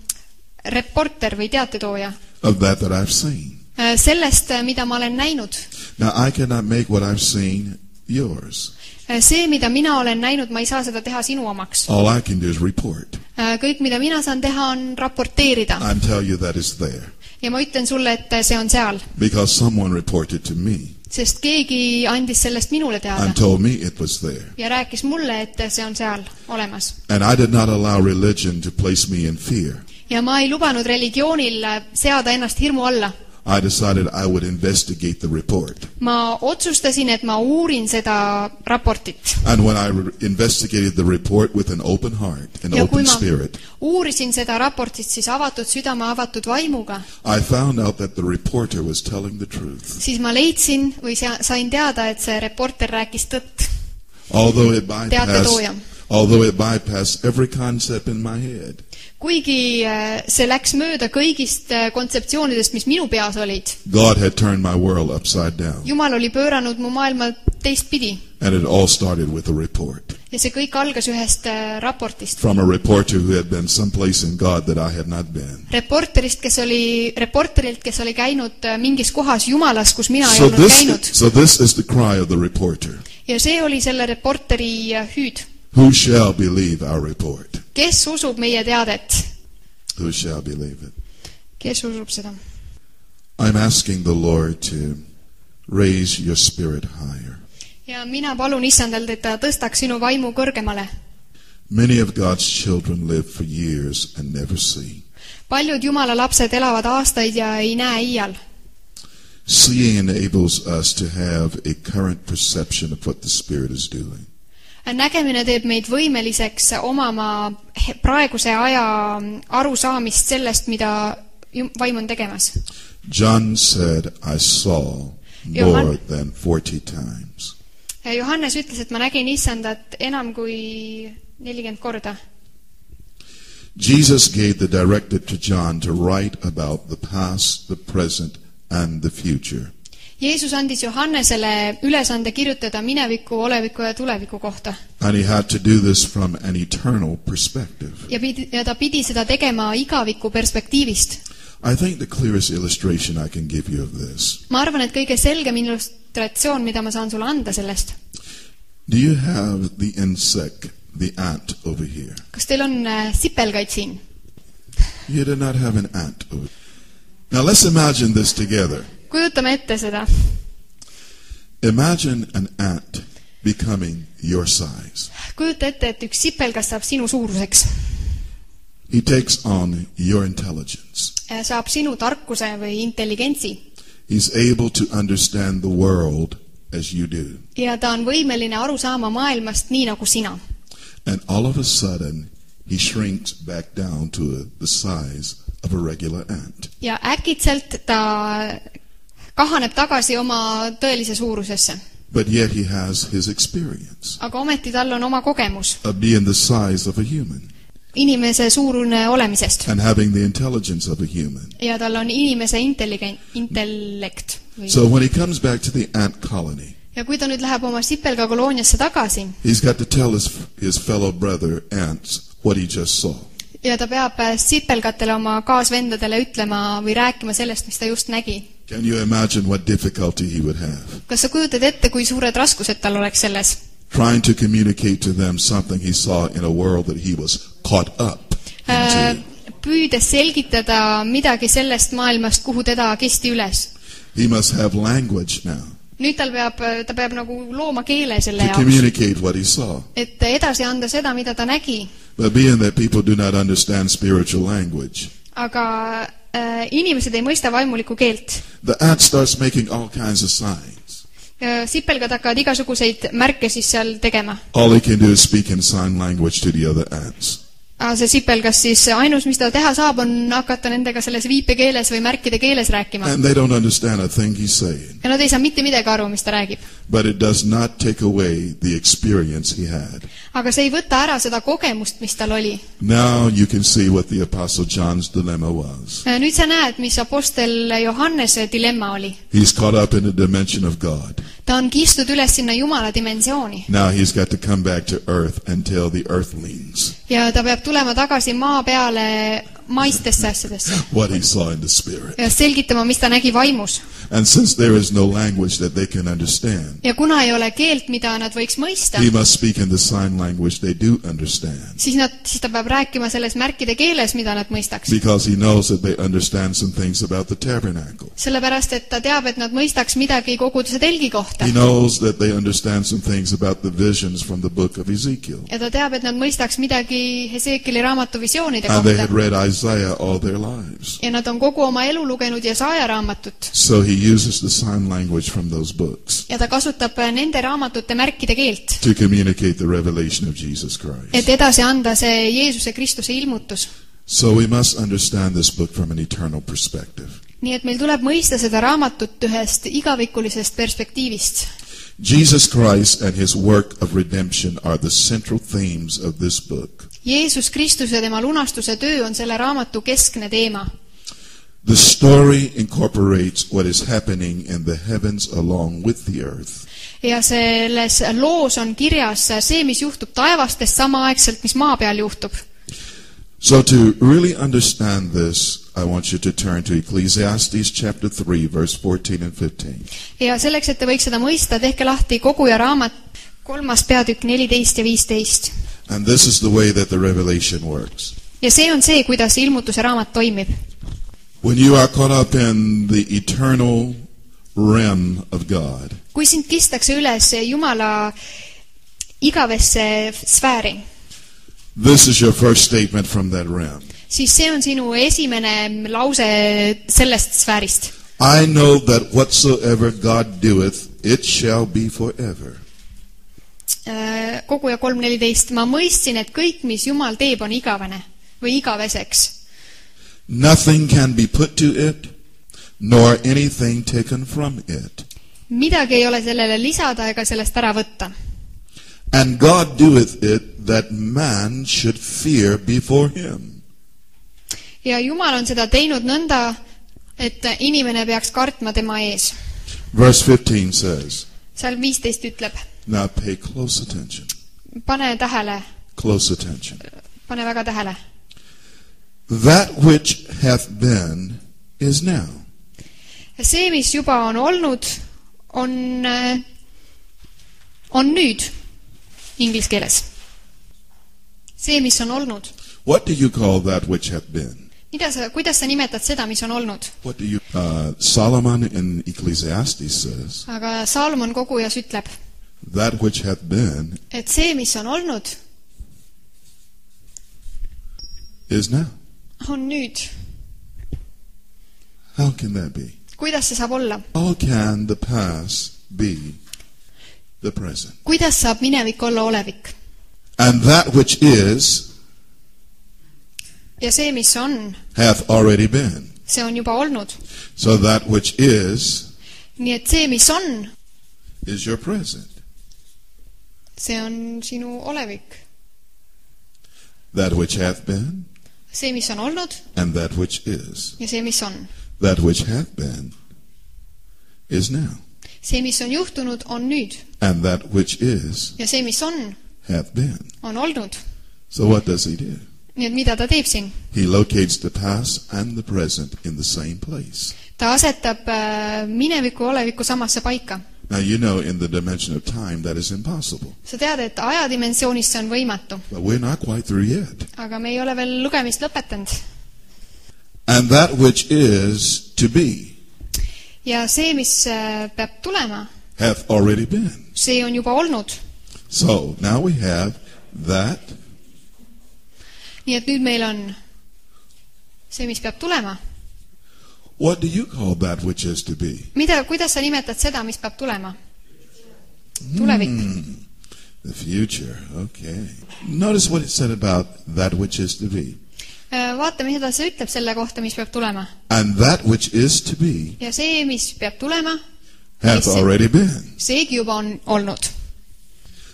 Speaker 2: reporter või teatetooja.
Speaker 1: of that I've seen.
Speaker 2: Sellest, mida ma olen näinud.
Speaker 1: Now, I cannot make what I've seen yours.
Speaker 2: See, mida mina olen näinud, ma ei saa seda teha sinu omaks.
Speaker 1: All I can do is report
Speaker 2: Kõik, mida mina saan teha, on raporteerida.
Speaker 1: and tell you that it's there.
Speaker 2: Ja ma ütlen sulle, et see on seal.
Speaker 1: Because someone reported to me
Speaker 2: Sest keegi andis sellest minule teada.
Speaker 1: and told me it was there.
Speaker 2: Ja rääkis mulle, et see on seal olemas.
Speaker 1: And I did not allow religion to place me in fear.
Speaker 2: Ja ma ei lubanud religioonil seada ennast hirmu alla.
Speaker 1: I decided I would investigate the report.
Speaker 2: Ma otsustasin, et ma uurin seda raportit.
Speaker 1: And when I investigated the report with an open heart, an
Speaker 2: Ja kui
Speaker 1: open
Speaker 2: ma
Speaker 1: spirit,
Speaker 2: uurisin seda raportit, siis avatud südame, avatud vaimuga,
Speaker 1: I found out that the reporter was telling the truth.
Speaker 2: siis ma leidsin või sain teada, et see reporter rääkis tõtt.
Speaker 1: Although
Speaker 2: Teatetooja.
Speaker 1: it bypassed every concept in my head.
Speaker 2: Kuigi see läks mööda kõigist kontseptsioonidest, mis minu peas olid.
Speaker 1: God had turned my world upside down.
Speaker 2: Jumal oli pööranud mu maailma teistpidi.
Speaker 1: And it all started with a report.
Speaker 2: ja see kõik algas ühest raportist.
Speaker 1: From a reporter who had been someplace in God that I had not been.
Speaker 2: Reporterilt, kes oli käinud mingis kohas Jumalas, kus mina ei olnud käinud.
Speaker 1: So this is the cry of the reporter.
Speaker 2: Ja see oli selle reporteri hüüd.
Speaker 1: Who shall believe our report?
Speaker 2: Kes usub meie teadet?
Speaker 1: Who shall believe it?
Speaker 2: Kes usub seda?
Speaker 1: I'm asking the Lord to raise your spirit higher.
Speaker 2: Ja mina palun Issandalt, et ta tõstaks sinu vaimu kõrgemale.
Speaker 1: Many of God's children live for years and never see.
Speaker 2: Paljud Jumala lapsed elavad aastaid ja ei näe iial.
Speaker 1: Seeing enables us to have a current perception of what the Spirit is doing.
Speaker 2: Nägemine teeb meid võimeliseks omama praeguse aja arusaamist sellest, mida vaim on tegemas.
Speaker 1: John said, I saw more than 40 times.
Speaker 2: Johannes ütles, et ma nägin Issandat enam kui 40 korda.
Speaker 1: Jesus gave the directive to John to write about the past, the present, and the future.
Speaker 2: Jeesus andis Johannesele ülesande kirjutada mineviku, oleviku ja tuleviku kohta.
Speaker 1: And he had to do this from an eternal perspective.
Speaker 2: Ja ta pidi seda tegema igaviku perspektiivist.
Speaker 1: I think the clearest illustration I can give you of this.
Speaker 2: Ma arvan, et kõige selgem illustratsioon, mida ma saan sulle anda sellest.
Speaker 1: Do you have the insect, the ant over here?
Speaker 2: Kas teil on sipelgaid siin?
Speaker 1: You do not have an ant over here. Now let's imagine this together.
Speaker 2: Kujutame ette seda.
Speaker 1: Imagine an ant becoming your size.
Speaker 2: Kujuta ette, et üks sipelgas saab sinu suuruseks.
Speaker 1: He takes on your intelligence.
Speaker 2: Saab sinu tarkuse või intelligentsi.
Speaker 1: He's able to understand the world as you do.
Speaker 2: Ja ta on võimeline aru saama maailmast nii nagu sina.
Speaker 1: And all of a sudden, he shrinks back down to the size of a regular ant.
Speaker 2: Ja äkitselt ta kahaneb tagasi oma tõelise suurusesse.
Speaker 1: But yet he has his experience.
Speaker 2: Aga ometi tal on oma kogemus.
Speaker 1: Of being the size of a human.
Speaker 2: Inimese suurune olemisest.
Speaker 1: And having the intelligence of a human.
Speaker 2: Ja tal on inimese intellekt.
Speaker 1: So when he comes back to the ant colony.
Speaker 2: Ja kui ta nüüd läheb oma sipelga kolooniasse tagasi.
Speaker 1: He's got to tell his fellow brother ants what he just saw.
Speaker 2: Ja ta peab sipelgatele oma kaasvendadele ütlema või rääkima sellest, mis ta just nägi.
Speaker 1: Can you imagine what difficulty he would have?
Speaker 2: Kas sa kujutad ette, kui suured raskused tal oleks selles?
Speaker 1: Trying to communicate to them something he saw in a world that he was caught up into.
Speaker 2: Püüdes selgitada midagi sellest maailmast, kuhu teda kisti üles.
Speaker 1: He must have language now.
Speaker 2: Nüüd ta peab nagu looma keele selle
Speaker 1: jaoks. To communicate what he saw.
Speaker 2: Et edasi anda seda, mida ta nägi.
Speaker 1: But being that people do not understand spiritual language.
Speaker 2: Aga inimesed ei mõista vaimulikku keelt.
Speaker 1: The ant starts making all kinds of signs.
Speaker 2: Sipelgad hakkavad igasuguseid märke siis seal tegema.
Speaker 1: All he can do is speak in sign language to the other ants.
Speaker 2: See sipelgas siis ainus, mis ta teha saab, on hakata nendega selles viipekeeles või märkide keeles rääkima.
Speaker 1: And they don't understand a thing he's saying.
Speaker 2: Ja nad ei saa mitte midagi aru, mis ta räägib.
Speaker 1: But it does not take away the experience he had.
Speaker 2: Aga see ei võta ära seda kogemust, mis tal oli.
Speaker 1: Now you can see what the Apostle John's dilemma was.
Speaker 2: Nüüd sa näed, mis apostel Johannese dilemma oli.
Speaker 1: He's caught up in the dimension of God.
Speaker 2: Ta on kistud üles sinna Jumala dimensiooni.
Speaker 1: Now he's got to come back to earth and tell the earthlings.
Speaker 2: Ja ta peab tulema tagasi maa peale maistesse asjadesse.
Speaker 1: What he saw in the spirit.
Speaker 2: Ja selgitama, mis ta nägi vaimus.
Speaker 1: And since there is no language that they can understand.
Speaker 2: Ja kuna ei ole keelt, mida nad võiks mõista.
Speaker 1: He must speak in the sign language they do understand.
Speaker 2: Siis ta peab rääkima selles märkide keeles, mida nad mõistaks.
Speaker 1: Because he knows that they understand some things about the tabernacle.
Speaker 2: Sellepärast, et ta teab, et nad mõistaks midagi koguduse telgi kohta.
Speaker 1: He knows that they understand some things about the visions from the book of Ezekiel.
Speaker 2: Ja ta teab, et nad mõistaks midagi Hesekieli raamatu visioonide
Speaker 1: kohta. And they had read Isaiah all their lives.
Speaker 2: Ja nad on kogu oma elu lugenud Jesaja raamatut.
Speaker 1: So he uses the sign language from those books.
Speaker 2: Ja ta kasutab nende raamatute märkide keelt.
Speaker 1: To communicate the revelation of Jesus Christ.
Speaker 2: Et edasi anda see Jeesuse Kristuse ilmutus.
Speaker 1: So we must understand this book from an eternal perspective.
Speaker 2: Nii et meil tuleb mõista seda raamatut ühest igavikulisest perspektiivist.
Speaker 1: Jesus Christ and his work of redemption are the central themes of this book.
Speaker 2: Jeesus Kristus ja tema lunastuse töö on selle raamatu keskne teema.
Speaker 1: The story incorporates what is happening in the heavens along with the earth.
Speaker 2: Ja selles loos on kirjas see, mis juhtub taevastes samaaegselt, mis maa peal juhtub.
Speaker 1: So to really understand this, I want you to turn to Ecclesiastes chapter 3, verse 14 and 15.
Speaker 2: Ja selleks, et te võiks seda mõista, tehke lahti Koguja raamat 3. peatükk 14 ja 15.
Speaker 1: And this is the way that the revelation works.
Speaker 2: Ja see on see, kuidas ilmutuse raamat toimib.
Speaker 1: When you are caught up in the eternal realm of God,
Speaker 2: kui sind kistakse üles Jumala igavesse sfääri,
Speaker 1: this is your first statement from that realm.
Speaker 2: siis see on sinu esimene lause sellest sfäärist.
Speaker 1: I know that whatsoever God doeth, it shall be forever.
Speaker 2: Koguja 3.14. Ma mõistsin, et kõik, mis Jumal teeb, on igavene või igaveseks.
Speaker 1: Nothing can be put to it, nor anything taken from it.
Speaker 2: Midagi ei ole sellele lisada ega sellest ära võtta.
Speaker 1: And God doeth it that man should fear before him.
Speaker 2: Ja Jumal on seda teinud nõnda, et inimene peaks kartma tema ees.
Speaker 1: Verse 15 says,
Speaker 2: Seal 15 ütleb,
Speaker 1: now pay close attention.
Speaker 2: pane tähele,
Speaker 1: Close attention.
Speaker 2: pane väga tähele.
Speaker 1: That which hath been is now.
Speaker 2: See, mis juba on olnud, on nüüd inglise keeles. See, mis on olnud.
Speaker 1: What do you call that which hath been?
Speaker 2: Kuidas sa nimetad seda, mis on olnud?
Speaker 1: What do you Solomon in Ecclesiastes says,
Speaker 2: Aga Saalomon Kogujas ütleb,
Speaker 1: that which hath been
Speaker 2: et see, mis on olnud,
Speaker 1: is now.
Speaker 2: on nüüd.
Speaker 1: How can that be?
Speaker 2: Kuidas see saab olla?
Speaker 1: How can the past be the present?
Speaker 2: Kuidas saab minevik olla olevik?
Speaker 1: And that which is
Speaker 2: Ja see, mis on,
Speaker 1: hath already been.
Speaker 2: see on juba olnud.
Speaker 1: So that which is
Speaker 2: Nii et see, mis on,
Speaker 1: is your present.
Speaker 2: see on sinu olevik.
Speaker 1: That which hath been
Speaker 2: See, mis on olnud
Speaker 1: and that which is.
Speaker 2: ja see, mis on.
Speaker 1: That which hath been is now.
Speaker 2: See, mis on juhtunud, on nüüd.
Speaker 1: And that which is
Speaker 2: Ja see, mis on
Speaker 1: hath been.
Speaker 2: olnud.
Speaker 1: So what does he do?
Speaker 2: Nii et mida ta teeb siin?
Speaker 1: He locates the past and the present in the same place.
Speaker 2: Ta asetab mineviku ja oleviku samasse paika.
Speaker 1: Now you know in the dimension of time that is impossible.
Speaker 2: Sa tead, et ajadimensioonis see on võimatu.
Speaker 1: But we're not quite through yet.
Speaker 2: Aga me ei ole veel lugemist lõpetanud.
Speaker 1: And that which is to be
Speaker 2: Ja see, mis peab tulema,
Speaker 1: hath already been.
Speaker 2: see on juba olnud.
Speaker 1: So now we have that
Speaker 2: Nii et nüüd meil on see, mis peab tulema.
Speaker 1: What do you call that which is to be?
Speaker 2: Kuidas sa nimetad seda, mis peab tulema? Tulevik.
Speaker 1: The future, okay. Notice what it said about that which is to be.
Speaker 2: Vaata, mida see ütleb selle kohta, mis peab tulema.
Speaker 1: And that which is to be
Speaker 2: Ja see, mis peab tulema,
Speaker 1: hath already been.
Speaker 2: seegi juba on olnud.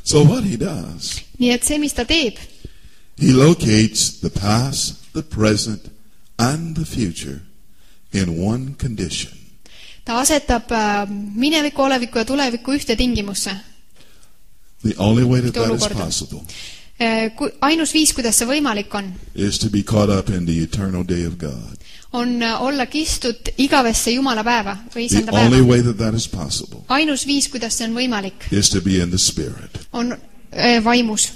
Speaker 1: So what he does,
Speaker 2: Nii et see, mis ta teeb,
Speaker 1: he locates the past, the present, and the future in one condition.
Speaker 2: ta asetab mineviku, oleviku ja tuleviku ühte tingimusse.
Speaker 1: The only way that that is possible
Speaker 2: Ainus viis, kuidas see võimalik on,
Speaker 1: is to be caught up in the eternal day of God.
Speaker 2: on olla kistud igavesse Jumala päeva või
Speaker 1: The
Speaker 2: isanda
Speaker 1: only
Speaker 2: päeva.
Speaker 1: way that that is possible
Speaker 2: Ainus viis, kuidas see on võimalik,
Speaker 1: is to be in the Spirit.
Speaker 2: on vaimus.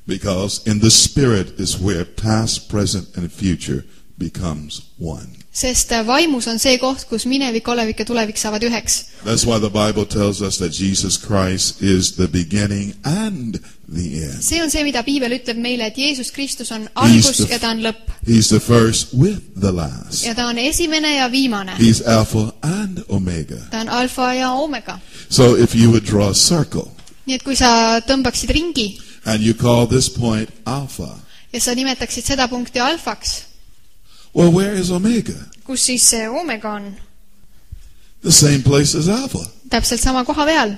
Speaker 1: Because in the Spirit is where past, present, and future becomes one.
Speaker 2: Sest vaimus on see koht, kus minevik, olevik ja tulevik saavad üheks.
Speaker 1: That's why the Bible tells us that Jesus Christ is the beginning and the end.
Speaker 2: See on see, mida Piibel ütleb meile, et Jeesus Kristus on algus ja ta on lõpp.
Speaker 1: He's the first with the last.
Speaker 2: Ja ta on esimene ja viimane.
Speaker 1: He's Alpha and Omega.
Speaker 2: Ta on alfa ja omega.
Speaker 1: So if you would draw a circle
Speaker 2: Nii et kui sa tõmbaksid ringi
Speaker 1: and you call this point Alpha,
Speaker 2: ja sa nimetaksid seda punkti alfaks,
Speaker 1: well, where is Omega?
Speaker 2: kus siis see omega on?
Speaker 1: The same place as Alpha.
Speaker 2: Täpselt sama koha peal.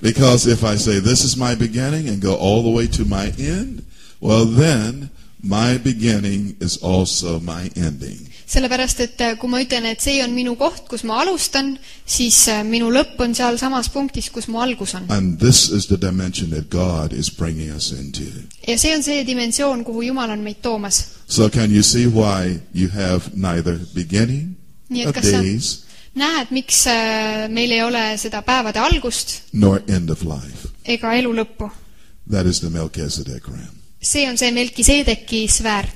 Speaker 1: Because if I say this is my beginning and go all the way to my end, well then my beginning is also my ending.
Speaker 2: sellepärast, et kui ma ütlen, et see on minu koht, kus ma alustan, siis minu lõpp on seal samas punktis, kus mu algus on.
Speaker 1: And this is the dimension that God is bringing us into.
Speaker 2: Ja see on see dimensioon, kuhu Jumal on meid toomas.
Speaker 1: So can you see why you have neither beginning of days
Speaker 2: näed, miks meil ei ole seda päevade algust
Speaker 1: nor end of life?
Speaker 2: Ega elu lõppu.
Speaker 1: That is the Melchizedek realm.
Speaker 2: See on see Melkisedeki sfäär.